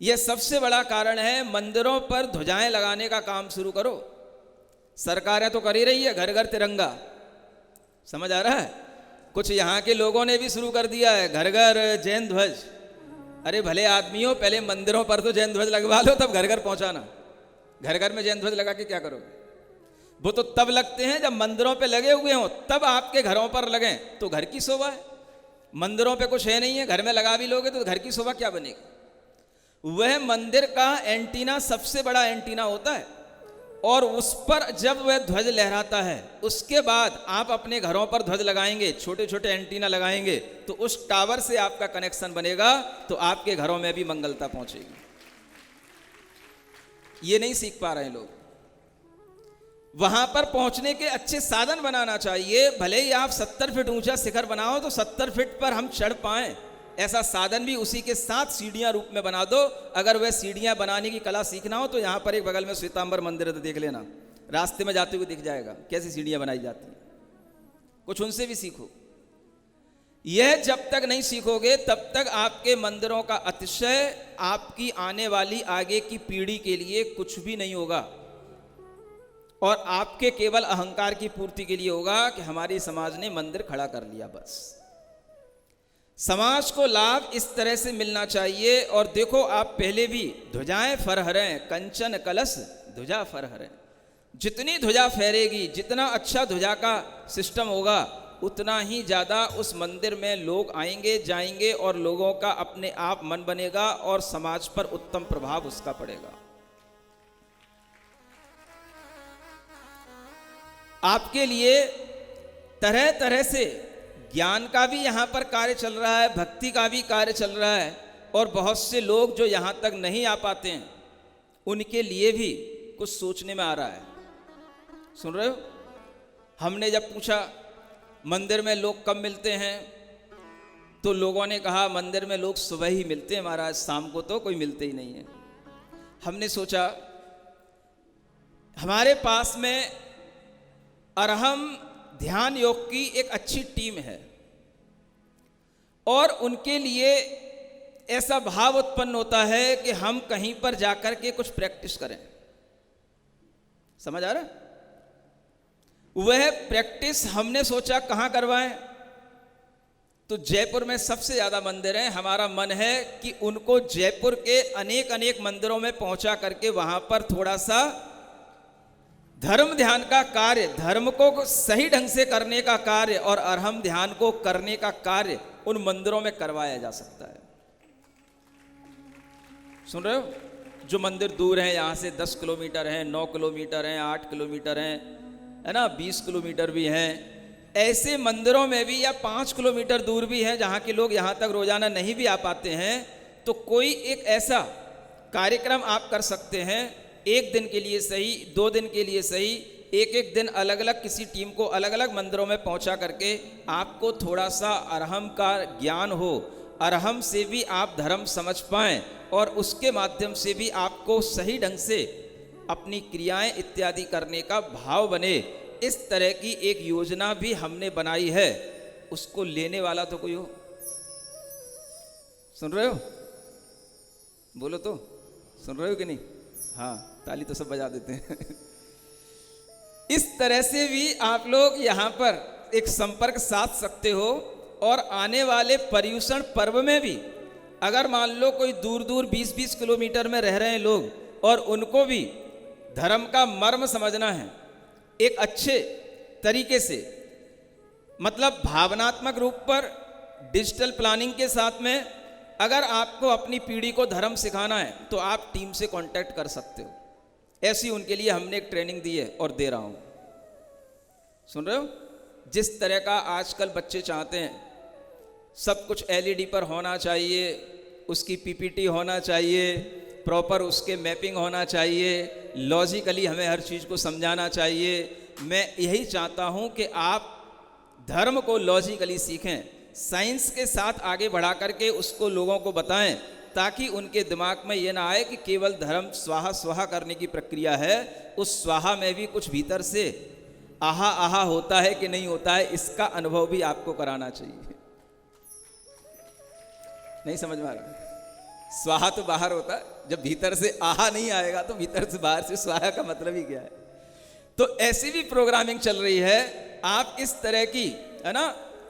यह सबसे बड़ा कारण है। मंदिरों पर ध्वजाएं लगाने का काम शुरू करो। सरकारें तो कर ही रही है, घर घर तिरंगा, समझ आ रहा है? कुछ यहाँ के लोगों ने भी शुरू कर दिया है घर घर जैन ध्वज। अरे भले आदमियों, पहले मंदिरों पर तो जैन ध्वज लगवा लो, तब घर घर पहुंचाना। घर घर में जैन ध्वज लगा के क्या करोगे? वो तो तब लगते हैं जब मंदिरों पे लगे हुए हों, तब आपके घरों पर लगें तो घर की शोभा है। मंदिरों पे कुछ है नहीं है, घर में लगा भी लोगे तो घर की शोभा क्या बनेगी? वह मंदिर का एंटीना सबसे बड़ा एंटीना होता है, और उस पर जब वह ध्वज लहराता है, उसके बाद आप अपने घरों पर ध्वज लगाएंगे, छोटे छोटे एंटीना लगाएंगे, तो उस टावर से आपका कनेक्शन बनेगा, तो आपके घरों में भी मंगलता पहुंचेगी। ये नहीं सीख पा रहे लोग। वहां पर पहुंचने के अच्छे साधन बनाना चाहिए। भले ही आप 70 फीट ऊंचा शिखर बनाओ तो 70 फीट पर हम चढ़ पाएं, ऐसा साधन भी उसी के साथ सीढ़ियां रूप में बना दो। अगर वह सीढ़ियां बनाने की कला सीखना हो तो यहां पर एक बगल में श्वेतांबर मंदिर है, तो देख लेना, रास्ते में जाते हुए दिख जाएगा कैसी सीढ़ियां बनाई जाती हैं। कुछ उनसे भी सीखो। यह जब तक नहीं सीखोगे तब तक आपके मंदिरों का अतिशय आपकी आने वाली आगे की पीढ़ी के लिए कुछ भी नहीं होगा, और आपके केवल अहंकार की पूर्ति के लिए होगा कि हमारी समाज ने मंदिर खड़ा कर लिया। बस समाज को लाभ इस तरह से मिलना चाहिए। और देखो, आप पहले भी ध्वजाएं फरहरें, कंचन कलश ध्वजा फरहरें। जितनी ध्वजा फहरेगी, जितना अच्छा ध्वजा का सिस्टम होगा, उतना ही ज़्यादा उस मंदिर में लोग आएंगे जाएंगे, और लोगों का अपने आप मन बनेगा और समाज पर उत्तम प्रभाव उसका पड़ेगा। आपके लिए तरह तरह से ज्ञान का भी यहाँ पर कार्य चल रहा है, भक्ति का भी कार्य चल रहा है, और बहुत से लोग जो यहाँ तक नहीं आ पाते हैं उनके लिए भी कुछ सोचने में आ रहा है। सुन रहे हो? हमने जब पूछा मंदिर में लोग कब मिलते हैं, तो लोगों ने कहा मंदिर में लोग सुबह ही मिलते हैं महाराज, शाम को तो कोई मिलते ही नहीं है। हमने सोचा हमारे पास में अरहम ध्यान योग की एक अच्छी टीम है, और उनके लिए ऐसा भाव उत्पन्न होता है कि हम कहीं पर जाकर के कुछ प्रैक्टिस करें। समझ आ रहा है? वह प्रैक्टिस हमने सोचा कहाँ करवाएं, तो जयपुर में सबसे ज़्यादा मंदिर हैं। हमारा मन है कि उनको जयपुर के अनेक अनेक मंदिरों में पहुंचा करके वहां पर थोड़ा सा धर्म ध्यान का कार्य, धर्म को सही ढंग से करने का कार्य और अरहम ध्यान को करने का कार्य उन मंदिरों में करवाया जा सकता है। सुन रहे हो? जो मंदिर दूर हैं, यहाँ से 10 किलोमीटर हैं, 9 किलोमीटर हैं, 8 किलोमीटर हैं, है ना, 20 किलोमीटर भी हैं। ऐसे मंदिरों में भी, या 5 किलोमीटर दूर भी हैं, जहाँ के लोग यहाँ तक रोजाना नहीं भी आ पाते हैं, तो कोई एक ऐसा कार्यक्रम आप कर सकते हैं, एक दिन के लिए सही, 2 दिन के लिए सही, एक एक दिन अलग अलग किसी टीम को अलग अलग मंदिरों में पहुंचा करके आपको थोड़ा सा अरहम का ज्ञान हो, अरहम से भी आप धर्म समझ पाएं, और उसके माध्यम से भी आपको सही ढंग से अपनी क्रियाएं इत्यादि करने का भाव बने। इस तरह की एक योजना भी हमने बनाई है। उसको लेने वाला तो कोई हो? सुन रहे हो? बोलो तो। सुन रहे हो कि नहीं? हाँ, ताली तो सब बजा देते हैं। इस तरह से भी आप लोग यहाँ पर एक संपर्क साध सकते हो। और आने वाले पर्युषण पर्व में भी अगर मान लो कोई दूर दूर 20-20 किलोमीटर में रह रहे हैं लोग और उनको भी धर्म का मर्म समझना है एक अच्छे तरीके से, मतलब भावनात्मक रूप पर डिजिटल प्लानिंग के साथ में, अगर आपको अपनी पीढ़ी को धर्म सिखाना है तो आप टीम से कांटेक्ट कर सकते हो। ऐसी उनके लिए हमने एक ट्रेनिंग दी है और दे रहा हूँ। सुन रहे हो? जिस तरह का आजकल बच्चे चाहते हैं, सब कुछ एलईडी पर होना चाहिए, उसकी पीपीटी होना चाहिए, प्रॉपर उसके मैपिंग होना चाहिए, लॉजिकली हमें हर चीज़ को समझाना चाहिए। मैं यही चाहता हूँ कि आप धर्म को लॉजिकली सीखें, साइंस के साथ आगे बढ़ा करके उसको लोगों को बताएं, ताकि उनके दिमाग में ये ना आए कि केवल धर्म स्वाहा स्वाहा करने की प्रक्रिया है, उस स्वाहा में भी कुछ भीतर से आहा आहा होता है कि नहीं होता है, इसका अनुभव भी आपको कराना चाहिए। नहीं समझ में आ रहा? स्वाहा तो बाहर होता है, जब भीतर से आहा नहीं आएगा तो भीतर से बाहर से स्वाहा का मतलब ही क्या है? तो ऐसी भी प्रोग्रामिंग चल रही है। आप इस तरह की, है ना,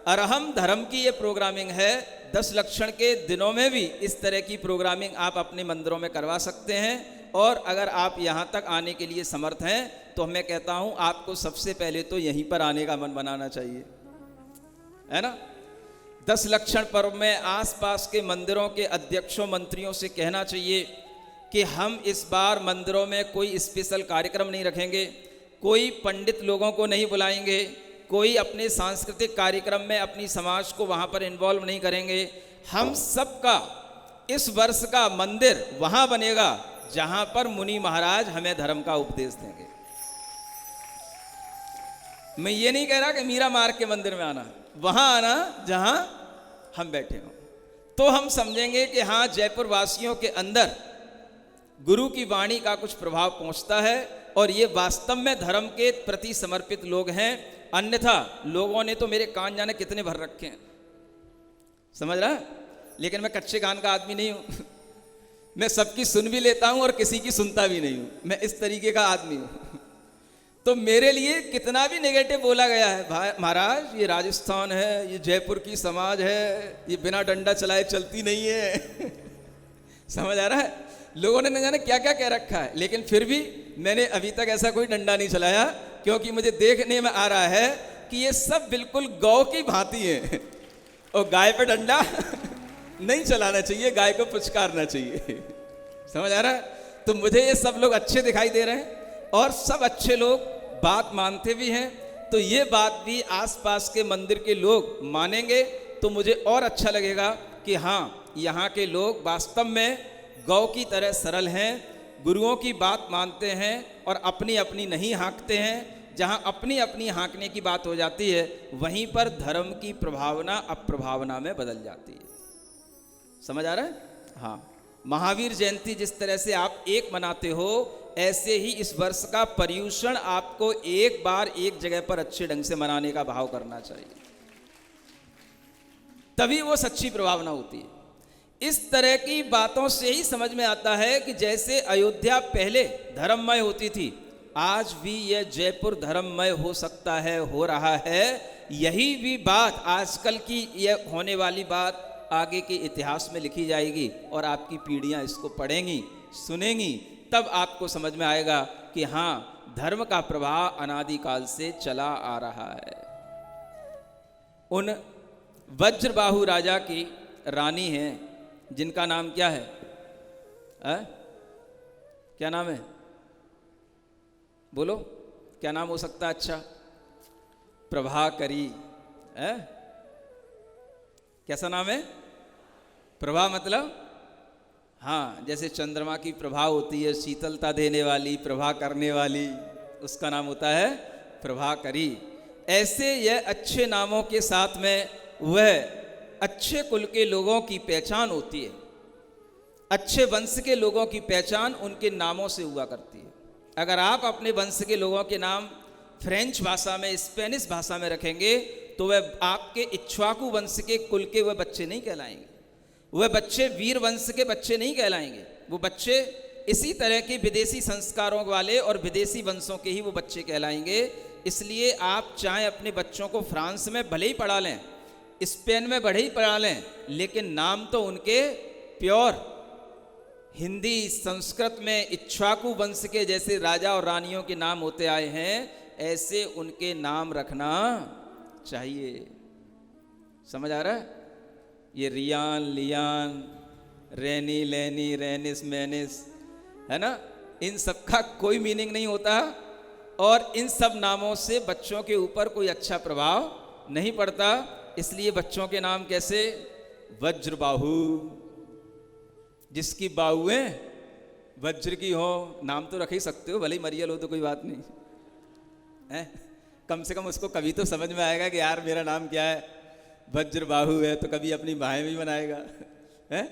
अरहम धर्म की ये प्रोग्रामिंग है। 10 लक्षण के दिनों में भी इस तरह की प्रोग्रामिंग आप अपने मंदिरों में करवा सकते हैं। और अगर आप यहाँ तक आने के लिए समर्थ हैं तो मैं कहता हूँ आपको सबसे पहले तो यहीं पर आने का मन बनाना चाहिए, है ना। 10 लक्षण पर्व में आसपास के मंदिरों के अध्यक्षों मंत्रियों से कहना चाहिए कि हम इस बार मंदिरों में कोई स्पेशल कार्यक्रम नहीं रखेंगे, कोई पंडित लोगों को नहीं बुलाएंगे, कोई अपने सांस्कृतिक कार्यक्रम में अपनी समाज को वहाँ पर इन्वॉल्व नहीं करेंगे। हम सबका इस वर्ष का मंदिर वहाँ बनेगा जहाँ पर मुनि महाराज हमें धर्म का उपदेश देंगे। मैं ये नहीं कह रहा कि मीरा मार्ग के मंदिर में आना, वहाँ आना जहाँ हम बैठे हों, तो हम समझेंगे कि हाँ, जयपुर वासियों के अंदर गुरु की वाणी का कुछ प्रभाव पहुँचता है और ये वास्तव में धर्म के प्रति समर्पित लोग हैं। अन्यथा लोगों ने तो मेरे कान जाने कितने भर रखे हैं, समझ रहा है? लेकिन मैं कच्चे कान का आदमी नहीं हूँ। मैं सबकी सुन भी लेता हूँ और किसी की सुनता भी नहीं हूँ। मैं इस तरीके का आदमी हूँ। तो मेरे लिए कितना भी नेगेटिव बोला गया है, भाई महाराज ये राजस्थान है, ये जयपुर की समाज है, ये बिना डंडा चलाए चलती नहीं है। समझ आ रहा है? लोगों ने न जाने क्या क्या कह रखा है, लेकिन फिर भी मैंने अभी तक ऐसा कोई डंडा नहीं चलाया, क्योंकि मुझे देखने में आ रहा है कि ये सब बिल्कुल गौ की भांति है और गाय पे डंडा नहीं चलाना चाहिए, गाय को पुचकारना चाहिए। समझ आ रहा है? तो मुझे ये सब लोग अच्छे दिखाई दे रहे हैं और सब अच्छे लोग बात मानते भी हैं। तो ये बात भी आसपास के मंदिर के लोग मानेंगे तो मुझे और अच्छा लगेगा कि हाँ, यहाँ के लोग वास्तव में गौ की तरह सरल हैं, गुरुओं की बात मानते हैं और अपनी अपनी नहीं हाँकते हैं। जहाँ अपनी अपनी हाँकने की बात हो जाती है, वहीं पर धर्म की प्रभावना अप्रभावना में बदल जाती है। समझ आ रहा है? हाँ, महावीर जयंती जिस तरह से आप एक मनाते हो, ऐसे ही इस वर्ष का पर्युषण आपको एक बार एक जगह पर अच्छे ढंग से मनाने का भाव करना चाहिए, तभी वो सच्ची प्रभावना होती है। इस तरह की बातों से ही समझ में आता है कि जैसे अयोध्या पहले धर्ममय होती थी, आज भी यह जयपुर धर्ममय हो सकता है, हो रहा है। यही भी बात आजकल की यह होने वाली बात आगे के इतिहास में लिखी जाएगी और आपकी पीढ़ियां इसको पढ़ेंगी, सुनेंगी, तब आपको समझ में आएगा कि हाँ, धर्म का प्रभाव अनादिकाल से चला आ रहा है। उन वज्रबाहु राजा की रानी हैं जिनका नाम क्या है? क्या नाम है? बोलो, क्या नाम हो सकता है? अच्छा, प्रभाकरी है। कैसा नाम है? प्रभा मतलब हाँ, जैसे चंद्रमा की प्रभा होती है, शीतलता देने वाली, प्रभा करने वाली, उसका नाम होता है प्रभाकरी। ऐसे यह अच्छे नामों के साथ में वह अच्छे कुल के लोगों की पहचान होती है। अच्छे वंश के लोगों की पहचान उनके नामों से हुआ करती है। अगर आप अपने वंश के लोगों के नाम फ्रेंच भाषा में, स्पेनिश भाषा में रखेंगे तो वह आपके इक्ष्वाकु वंश के कुल के वह बच्चे नहीं कहलाएंगे, वह बच्चे वीर वंश के बच्चे नहीं कहलाएंगे, वो बच्चे इसी तरह के विदेशी संस्कारों वाले और विदेशी वंशों के ही वो बच्चे कहलाएंगे। इसलिए आप चाहे अपने बच्चों को फ्रांस में भले ही पढ़ा लें, स्पेन में भले ही पढ़ा लें, लेकिन नाम तो उनके प्योर हिंदी संस्कृत में इक्ष्वाकु वंश के जैसे राजा और रानियों के नाम होते आए हैं, ऐसे उनके नाम रखना चाहिए। समझ आ रहा है? ये रियान, लियान, रैनी, लैनी, रैनिस, मैनिस, है ना, इन सब का कोई मीनिंग नहीं होता और इन सब नामों से बच्चों के ऊपर कोई अच्छा प्रभाव नहीं पड़ता। इसलिए बच्चों के नाम कैसे? वज्रबाहु, जिसकी बाहुएं वज्र की हो, नाम तो रख ही सकते हो, भले ही मरियल हो तो कोई बात नहीं है, कम से कम उसको कभी तो समझ में आएगा कि यार मेरा नाम क्या है, वज्रबाहु है, तो कभी अपनी बाहें भी बनाएगा, है?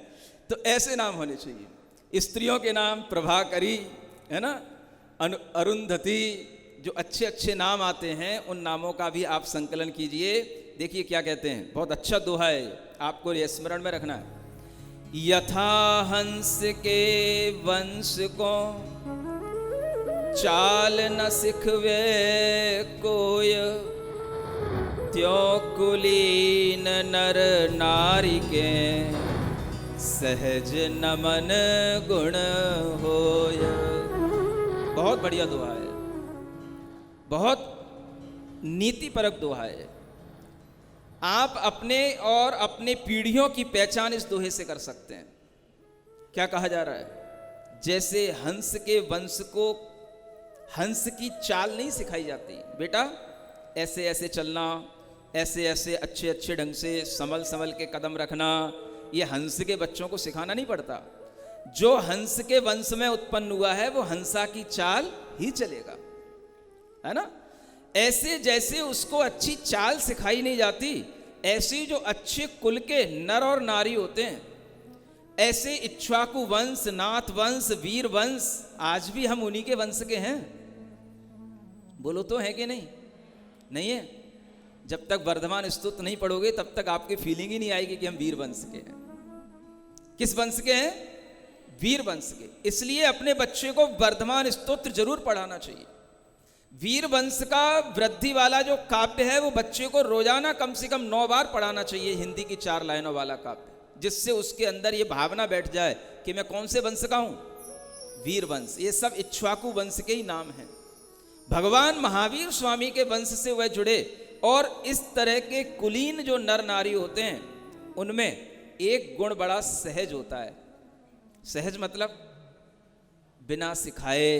तो ऐसे नाम होने चाहिए। स्त्रियों के नाम प्रभाकरी, है ना, अरुंधति, जो अच्छे अच्छे नाम आते हैं उन नामों का भी आप संकलन कीजिए। देखिए क्या कहते हैं, बहुत अच्छा दोहा है, आपको ये स्मरण में रखना है। यथा हंस के वंश को चाल न सिखवे कोय, त्यों कुलीन नर नारी के सहज नमन गुण होय। बहुत बढ़िया दोहा है, बहुत नीतिपरक दोहा है। आप अपने और अपने पीढ़ियों की पहचान इस दोहे से कर सकते हैं। क्या कहा जा रहा है? जैसे हंस के वंश को हंस की चाल नहीं सिखाई जाती, बेटा ऐसे ऐसे चलना, ऐसे ऐसे अच्छे अच्छे ढंग से संभल संभल के कदम रखना, ये हंस के बच्चों को सिखाना नहीं पड़ता। जो हंस के वंश में उत्पन्न हुआ है वो हंसा की चाल ही चलेगा, है ना। ऐसे जैसे उसको अच्छी चाल सिखाई नहीं जाती, ऐसे जो अच्छे कुल के नर और नारी होते हैं, ऐसे इक्ष्वाकु वंश, नाथ वंश, वीर वंश, आज भी हम उन्हीं के वंश के हैं। बोलो तो है कि नहीं? नहीं है? जब तक वर्धमान स्तुति नहीं पढ़ोगे तब तक आपकी फीलिंग ही नहीं आएगी कि हम वीर वंश के हैं। किस वंश के हैं? वीर वंश के। इसलिए अपने बच्चे को वर्धमान स्तोत्र जरूर पढ़ाना चाहिए। वीर वंश का वृद्धि वाला जो काव्य है वो बच्चे को रोजाना कम से कम 9 बार पढ़ाना चाहिए, हिंदी की 4 लाइनों वाला काव्य, जिससे उसके अंदर ये भावना बैठ जाए कि मैं कौन से वंश का हूं? वीर वंश। ये सब इक्ष्वाकु वंश के ही नाम हैं। भगवान महावीर स्वामी के वंश से वह जुड़े और इस तरह के कुलीन जो नर नारी होते हैं उनमें एक गुण बड़ा सहज होता है। सहज मतलब बिना सिखाए,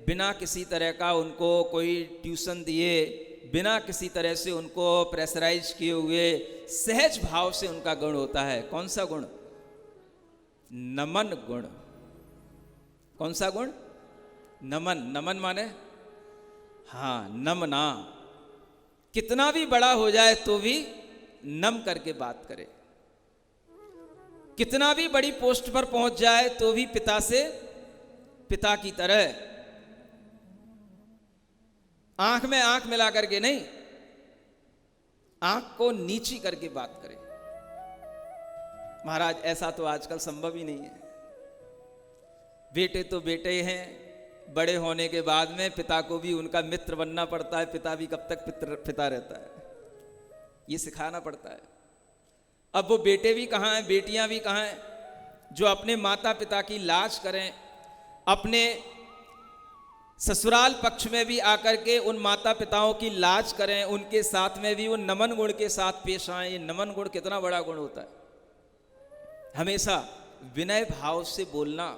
बिना किसी तरह का उनको कोई ट्यूशन दिए, बिना किसी तरह से उनको प्रेशराइज किए हुए सहज भाव से उनका गुण होता है। कौन सा गुण? नमन गुण। कौन सा गुण? नमन। नमन माने हाँ, नमना। कितना भी बड़ा हो जाए तो भी नम करके बात करे, कितना भी बड़ी पोस्ट पर पहुंच जाए तो भी पिता से, पिता की तरह आंख में आंख मिला करके नहीं, आंख को नीची करके बात करे। महाराज ऐसा तो आजकल संभव ही नहीं है। बेटे तो बेटे हैं, बड़े होने के बाद में पिता को भी उनका मित्र बनना पड़ता है। पिता भी कब तक पिता रहता है, ये सिखाना पड़ता है। अब वो बेटे भी कहाँ हैं, बेटियां भी कहाँ हैं जो अपने माता पिता की लाज करें, अपने ससुराल पक्ष में भी आकर के उन माता पिताओं की लाज करें, उनके साथ में भी वो नमन गुण के साथ पेश आए। ये नमन गुण कितना बड़ा गुण होता है। हमेशा विनय भाव से बोलना,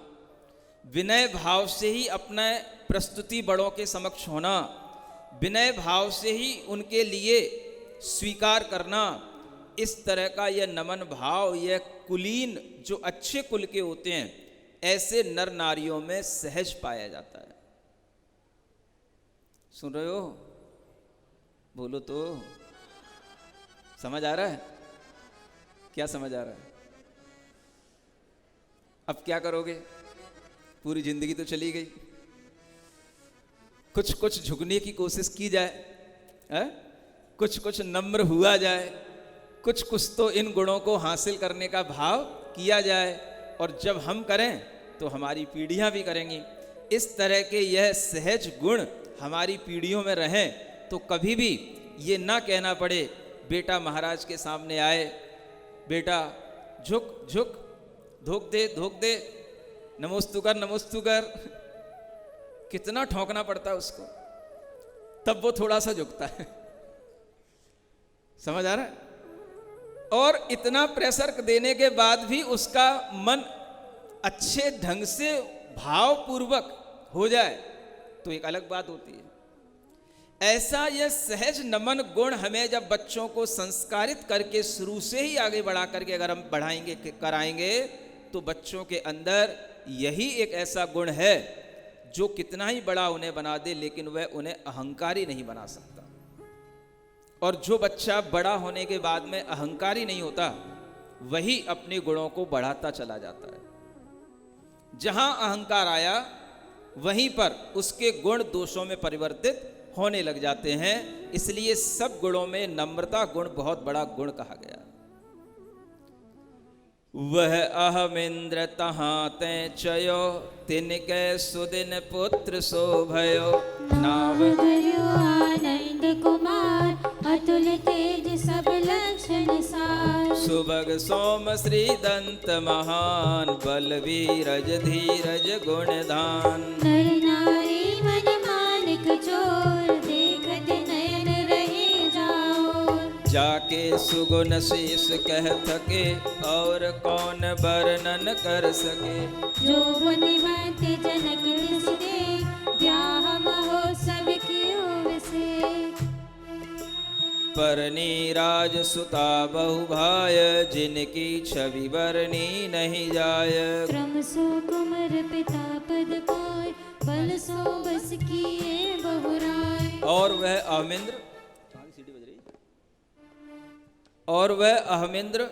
विनय भाव से ही अपना प्रस्तुति बड़ों के समक्ष होना, विनय भाव से ही उनके लिए स्वीकार करना, इस तरह का यह नमन भाव, यह कुलीन जो अच्छे कुल के होते हैं, ऐसे नर नारियों में सहज पाया जाता है। सुन रहे हो? बोलो तो। समझ आ रहा है? क्या समझ आ रहा है? अब क्या करोगे? पूरी जिंदगी तो चली गई। कुछ कुछ झुकने की कोशिश की जाए, है? कुछ कुछ नम्र हुआ जाए, कुछ कुछ तो इन गुणों को हासिल करने का भाव किया जाए। और जब हम करें तो हमारी पीढ़ियां भी करेंगी। इस तरह के यह सहज गुण हमारी पीढ़ियों में रहें तो कभी भी ये ना कहना पड़े बेटा महाराज के सामने आए, बेटा झुक झुक, धोक दे, नमोस्तु कर। कितना ठोंकना पड़ता है उसको, तब वो थोड़ा सा झुकता है। समझ आ रहा है? और इतना प्रेशर देने के बाद भी उसका मन अच्छे ढंग से भावपूर्वक हो जाए तो एक अलग बात होती है। ऐसा यह सहज नमन गुण हमें जब बच्चों को संस्कारित करके शुरू से ही आगे बढ़ा करके अगर हम बढ़ाएंगे कराएंगे तो बच्चों के अंदर यही एक ऐसा गुण है जो कितना ही बड़ा उन्हें बना दे लेकिन वह उन्हें अहंकारी नहीं बना सकता। और जो बच्चा बड़ा होने के बाद में अहंकारी नहीं होता वही अपने गुणों को बढ़ाता चला जाता है। जहां अहंकार आया वहीं पर उसके गुण दोषों में परिवर्तित होने लग जाते हैं। इसलिए सब गुणों में नम्रता गुण बहुत बड़ा गुण कहा गया। वह अहमिंद्र तहाँ तै चयो, तिनके सुदिन पुत्र शोभयो। नाव धर्यो आनंद कुमार, अतुल तेज सब लक्षण सार। सुभग सोम श्री दंत महान, बलवीरज धीरज गुणधान। नर नारी मन मानिक चोर, देखत नयन रहे जाओ। जाके सुगुण शीश कह थके, और कौन वर्णन कर सके। जो बुद्धिमत जनक दे, ब्याह महोत्सव कियो विशेष। परनी राज सुता बहु भाय, जिनकी छवि बरनी नहीं जाय। क्रम सो कुमर पिता पद पाय, बल सो बस किए बहुराय। और वह अहमिंद्र, और वह अहमिंद्र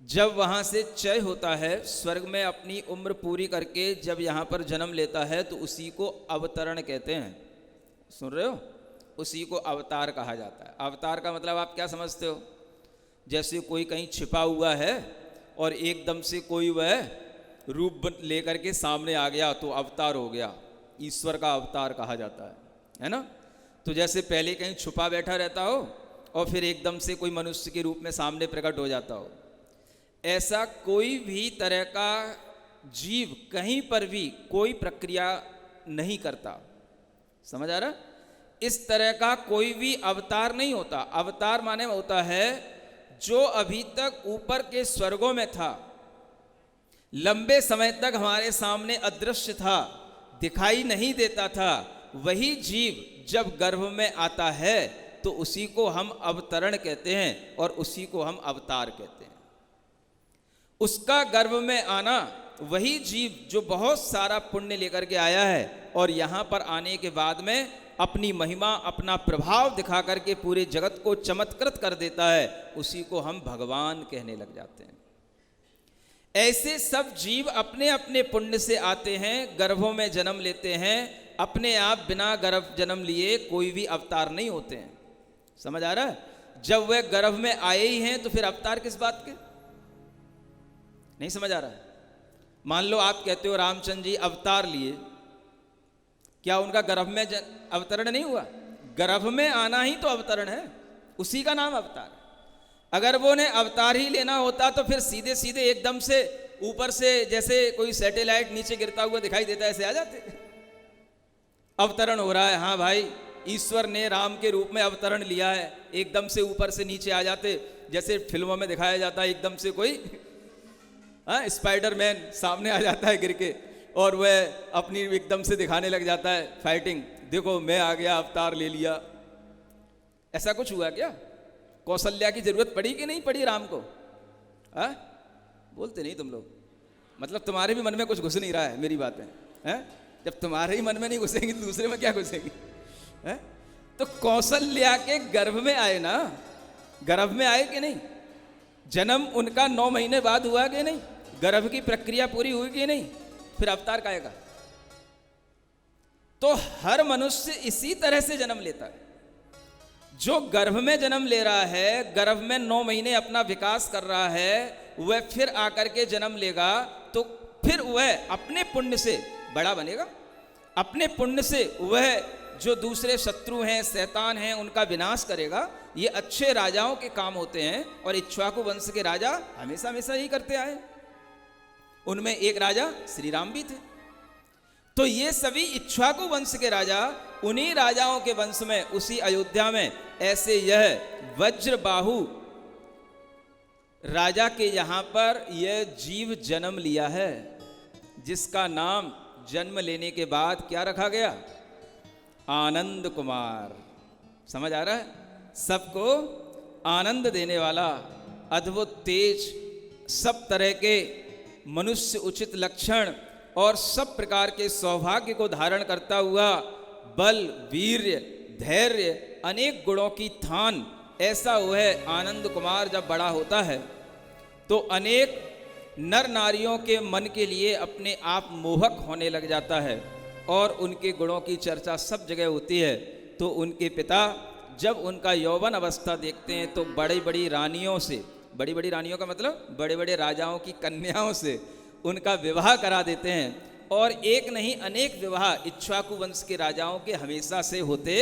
जब वहाँ से चय होता है, स्वर्ग में अपनी उम्र पूरी करके जब यहाँ पर जन्म लेता है तो उसी को अवतरण कहते हैं। सुन रहे हो? उसी को अवतार कहा जाता है। अवतार का मतलब आप क्या समझते हो? जैसे कोई कहीं छिपा हुआ है और एकदम से कोई वह रूप लेकर के सामने आ गया तो अवतार हो गया। ईश्वर का अवतार कहा जाता है ना? तो जैसे पहले कहीं छुपा बैठा रहता हो और फिर एकदम से कोई मनुष्य के रूप में सामने प्रकट हो जाता हो, ऐसा कोई भी तरह का जीव कहीं पर भी कोई प्रक्रिया नहीं करता। समझ आ रहा? इस तरह का कोई भी अवतार नहीं होता। अवतार माने होता है जो अभी तक ऊपर के स्वर्गों में था, लंबे समय तक हमारे सामने अदृश्य था, दिखाई नहीं देता था, वही जीव जब गर्भ में आता है तो उसी को हम अवतरण कहते हैं और उसी को हम अवतार कहते हैं। उसका गर्भ में आना, वही जीव जो बहुत सारा पुण्य लेकर के आया है और यहाँ पर आने के बाद में अपनी महिमा, अपना प्रभाव दिखा करके पूरे जगत को चमत्कृत कर देता है, उसी को हम भगवान कहने लग जाते हैं। ऐसे सब जीव अपने अपने पुण्य से आते हैं, गर्भों में जन्म लेते हैं। अपने आप बिना गर्भ जन्म लिए कोई भी अवतार नहीं होते हैं। समझ आ रहा है? जब वे गर्भ में आए ही हैं तो फिर अवतार किस बात के? नहीं समझ आ रहा है? मान लो आप कहते हो रामचंद्र जी अवतार लिए, क्या उनका गर्भ में अवतरण नहीं हुआ? गर्भ में आना ही तो अवतरण है, उसी का नाम अवतार। अगर वो ने अवतार ही लेना होता तो फिर सीधे सीधे एकदम से ऊपर से जैसे कोई सैटेलाइट नीचे गिरता हुआ दिखाई देता है, ऐसे आ जाते। अवतरण हो रहा है, हाँ भाई ईश्वर ने राम के रूप में अवतरण लिया है, एकदम से ऊपर से नीचे आ जाते। जैसे फिल्मों में दिखाया जाता है एकदम से कोई स्पाइडरमैन सामने आ जाता है गिर के और वह अपनी एकदम से दिखाने लग जाता है फाइटिंग, देखो मैं आ गया, अवतार ले लिया। ऐसा कुछ हुआ क्या? कौशल्या की जरूरत पड़ी कि नहीं पड़ी राम को? बोलते नहीं तुम लोग, मतलब तुम्हारे भी मन में कुछ घुस नहीं रहा है मेरी बातें हैं? जब तुम्हारे ही मन में नहीं घुसेंगी तो दूसरे में क्या घुसेंगी? तो कौशल्या के गर्भ में आए ना, गर्भ में आए कि नहीं? जन्म उनका 9 महीने बाद हुआ कि नहीं? गर्भ की प्रक्रिया पूरी हुई कि नहीं? फिर अवतार का आएगा। तो हर मनुष्य इसी तरह से जन्म लेता है। जो गर्भ में जन्म ले रहा है, गर्भ में 9 महीने अपना विकास कर रहा है, वह फिर आकर के जन्म लेगा तो फिर वह अपने पुण्य से बड़ा बनेगा, अपने पुण्य से वह जो दूसरे शत्रु हैं, शैतान हैं, उनका विनाश करेगा। ये अच्छे राजाओं के काम होते हैं और इक्ष्वाकु वंश के राजा हमेशा हमेशा ही करते आए। उनमें एक राजा श्री राम भी थे। तो ये सभी इक्ष्वाकु वंश के राजा, उन्हीं राजाओं के वंश में, उसी अयोध्या में ऐसे यह वज्रबाहु राजा के यहां पर यह जीव जन्म लिया है, जिसका नाम जन्म लेने के बाद क्या रखा गया? आनंद कुमार। समझ आ रहा है? सबको आनंद देने वाला, अद्भुत तेज, सब तरह के मनुष्य उचित लक्षण और सब प्रकार के सौभाग्य को धारण करता हुआ, बल, वीर्य, धैर्य, अनेक गुणों की थान, ऐसा वह आनंद कुमार जब बड़ा होता है तो अनेक नर नारियों के मन के लिए अपने आप मोहक होने लग जाता है और उनके गुणों की चर्चा सब जगह होती है। तो उनके पिता जब उनका यौवन अवस्था देखते हैं तो बड़ी बड़ी रानियों से, बड़ी बड़ी रानियों का मतलब बड़े बड़े राजाओं की कन्याओं से उनका विवाह करा देते हैं। और एक नहीं अनेक विवाह इक्ष्वाकु वंश के राजाओं के हमेशा से होते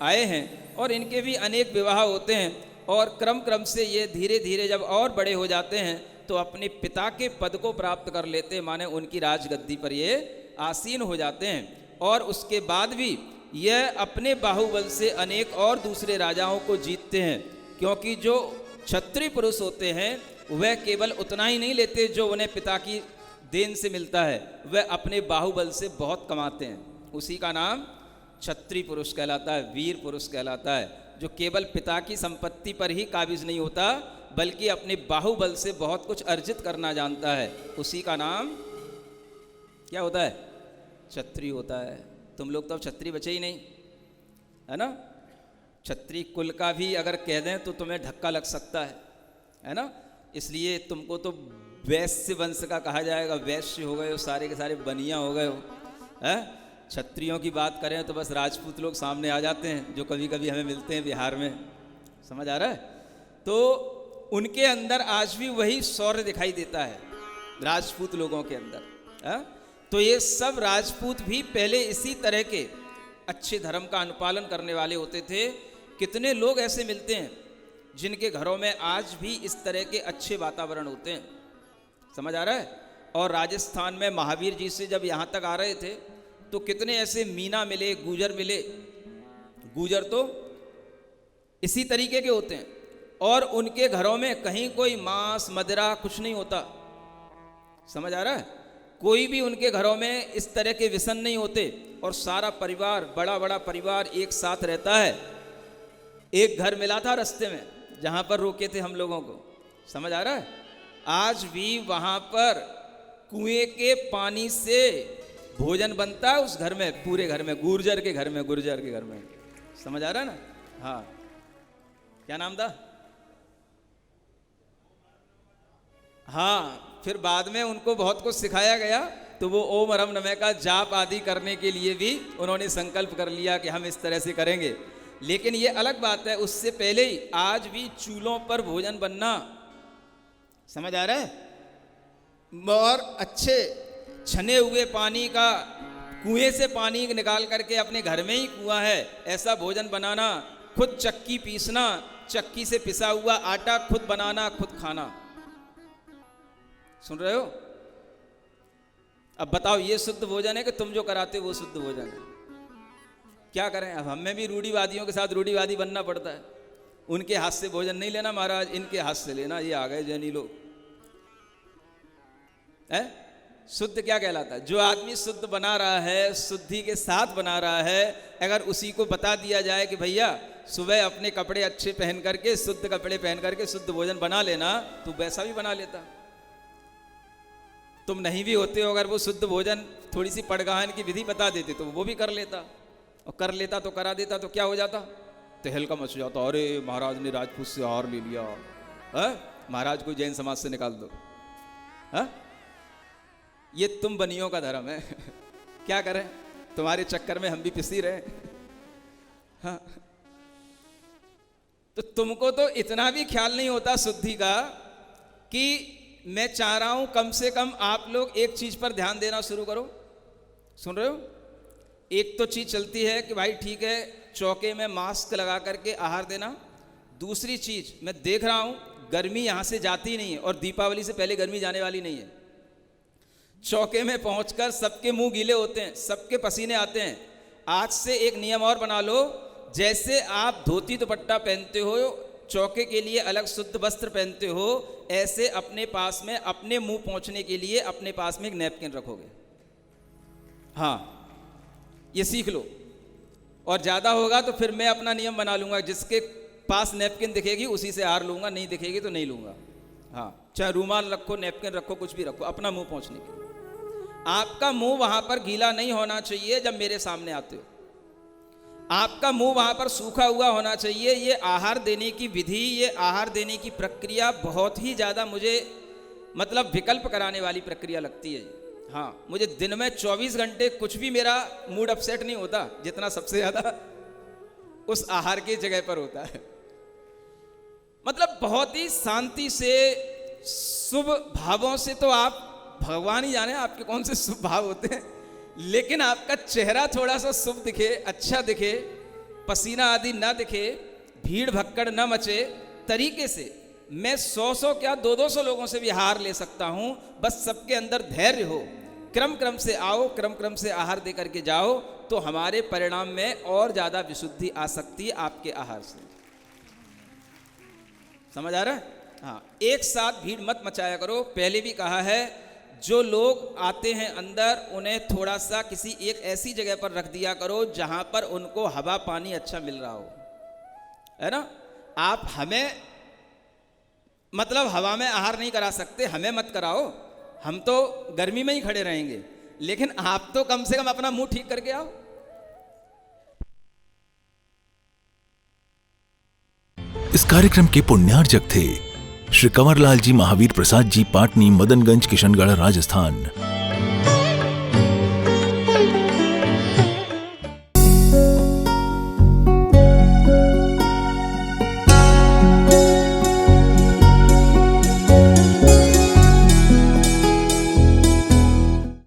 आए हैं और इनके भी अनेक विवाह होते हैं। और क्रम क्रम से ये धीरे धीरे जब और बड़े हो जाते हैं तो अपने पिता के पद को प्राप्त कर लेते हैं, माने उनकी राजगद्दी पर ये आसीन हो जाते हैं। और उसके बाद भी यह अपने बाहुबल से अनेक और दूसरे राजाओं को जीतते हैं, क्योंकि जो क्षत्रिय पुरुष होते हैं वह केवल उतना ही नहीं लेते जो उन्हें पिता की देन से मिलता है, वह अपने बाहुबल से बहुत कमाते हैं। उसी का नाम क्षत्रिय पुरुष कहलाता है, वीर पुरुष कहलाता है, जो केवल पिता की संपत्ति पर ही काबिज नहीं होता बल्कि अपने बाहुबल से बहुत कुछ अर्जित करना जानता है। उसी का नाम क्या होता है? क्षत्रिय होता है। तुम लोग तो अब क्षत्रिय बचे ही नहीं, है ना? क्षत्रिय कुल का भी अगर कह दें तो तुम्हें धक्का लग सकता है ना? इसलिए तुमको तो वैश्य वंश का कहा जाएगा, वैश्य हो गए हो, सारे के सारे बनिया हो गए हो। है क्षत्रियों की बात करें तो बस राजपूत लोग सामने आ जाते हैं, जो कभी कभी हमें मिलते हैं बिहार में। समझ आ रहा है? तो उनके अंदर आज भी वही शौर्य दिखाई देता है राजपूत लोगों के अंदर। है? तो ये सब राजपूत भी पहले इसी तरह के अच्छे धर्म का अनुपालन करने वाले होते थे। कितने लोग ऐसे मिलते हैं जिनके घरों में आज भी इस तरह के अच्छे वातावरण होते हैं। समझ आ रहा है? और राजस्थान में महावीर जी से जब यहाँ तक आ रहे थे तो कितने ऐसे मीना मिले, गुजर मिले। गुजर तो इसी तरीके के होते हैं और उनके घरों में कहीं कोई मांस मदिरा कुछ नहीं होता। समझ आ रहा है? कोई भी उनके घरों में इस तरह के व्यसन नहीं होते और सारा परिवार, बड़ा बड़ा परिवार एक साथ रहता है। एक घर मिला था रास्ते में जहां पर रोके थे हम लोगों को। समझ आ रहा है? आज भी वहां पर कुएं के पानी से भोजन बनता है उस घर में, पूरे घर में, गुर्जर के घर में, गुर्जर के घर में। समझ आ रहा है ना? हाँ, क्या नाम था? हाँ, फिर बाद में उनको बहुत कुछ सिखाया गया तो वो ओम अरम नमः का जाप आदि करने के लिए भी उन्होंने संकल्प कर लिया कि हम इस तरह से करेंगे। लेकिन ये अलग बात है, उससे पहले ही आज भी चूल्हों पर भोजन बनना। समझ आ रहा है? और अच्छे छने हुए पानी का, कुएं से पानी निकाल करके अपने घर में ही कुआं है ऐसा भोजन बनाना, खुद चक्की पीसना, चक्की से पिसा हुआ आटा खुद बनाना, खुद खाना। सुन रहे हो? अब बताओ ये शुद्ध भोजन है कि तुम जो कराते हो वो शुद्ध भोजन है? क्या करें? अब हमें भी रूढ़िवादियों के साथ रूढ़िवादी बनना पड़ता है। उनके हाथ से भोजन नहीं लेना महाराज, इनके हाथ से लेना। ये आ गए जैनी लोग। है? शुद्ध क्या कहलाता है? जो आदमी शुद्ध बना रहा है, शुद्धि के साथ बना रहा है, अगर उसी को बता दिया जाए कि भैया सुबह अपने कपड़े अच्छे पहन करके, शुद्ध कपड़े पहन करके शुद्ध भोजन बना लेना, तो वैसा भी बना लेता। तुम नहीं भी होते हो, अगर वो शुद्ध भोजन थोड़ी सी पड़गाहन की विधि बता देते तो वो भी कर लेता, और कर लेता तो करा देता तो क्या हो जाता? तहलका मच जाता। अरे महाराज ने राजपूत से हार ले लिया, महाराज को जैन समाज से निकाल दो। हा? ये तुम बनियों का धर्म है। क्या करें? तुम्हारे चक्कर में हम भी पिसी रहे। हाँ? तो तुमको तो इतना भी ख्याल नहीं होता शुद्धि का कि मैं चाह रहा हूं कम से कम आप लोग एक चीज पर ध्यान देना शुरू करो। सुन रहे हो? एक तो चीज चलती है कि भाई ठीक है चौके में मास्क लगा करके आहार देना। दूसरी चीज मैं देख रहा हूं गर्मी यहां से जाती नहीं है और दीपावली से पहले गर्मी जाने वाली नहीं है। चौके में पहुंचकर सबके मुंह गीले होते हैं, सबके पसीने आते हैं। आज से एक नियम और बना लो, जैसे आप धोती दुपट्टा पहनते हो, चौके के लिए अलग शुद्ध वस्त्र पहनते हो, ऐसे अपने पास में अपने मुंह पहुंचने के लिए अपने पास में एक नैपकिन रखोगे। हाँ, ये सीख लो। और ज़्यादा होगा तो फिर मैं अपना नियम बना लूँगा, जिसके पास नैपकिन दिखेगी उसी से आहार लूँगा, नहीं दिखेगी तो नहीं लूँगा। हाँ, चाहे रूमाल रखो, नैपकिन रखो, कुछ भी रखो, अपना मुंह पहुँचने के लिए। आपका मुंह वहाँ पर गीला नहीं होना चाहिए जब मेरे सामने आते हो। आपका मुंह वहाँ पर सूखा हुआ होना चाहिए। ये आहार देने की विधि, ये आहार देने की प्रक्रिया बहुत ही ज़्यादा मुझे मतलब विकल्प कराने वाली प्रक्रिया लगती है। हाँ, मुझे दिन में 24 घंटे कुछ भी मेरा मूड अपसेट नहीं होता, जितना सबसे ज़्यादा उस आहार की जगह पर होता है। मतलब बहुत ही शांति से, शुभ भावों से, तो आप भगवान ही जाने आपके कौन से शुभ भाव होते हैं, लेकिन आपका चेहरा थोड़ा सा शुभ दिखे, अच्छा दिखे, पसीना आदि ना दिखे, भीड़ भक्कड़ न मचे तरीके से मैं 100 क्या 200 लोगों से भी आहार ले सकता हूं। बस सबके अंदर धैर्य हो, क्रम क्रम से आओ, क्रम क्रम से आहार दे करके जाओ, तो हमारे परिणाम में और ज़्यादा विशुद्धि आ सकती है आपके आहार से। समझ आ रहा है? हाँ, एक साथ भीड़ मत मचाया करो। पहले भी कहा है, जो लोग आते हैं अंदर उन्हें थोड़ा सा किसी एक ऐसी जगह पर रख दिया करो जहां पर उनको हवा पानी अच्छा मिल रहा हो, है ना। आप हमें मतलब हवा में आहार नहीं करा सकते, हमें मत कराओ, हम तो गर्मी में ही खड़े रहेंगे, लेकिन आप तो कम से कम अपना मुंह ठीक करके आओ। इस कार्यक्रम के पुण्यार्जक थे श्री कंवरलाल जी महावीर प्रसाद जी, पाटनी, मदनगंज, किशनगढ़, राजस्थान।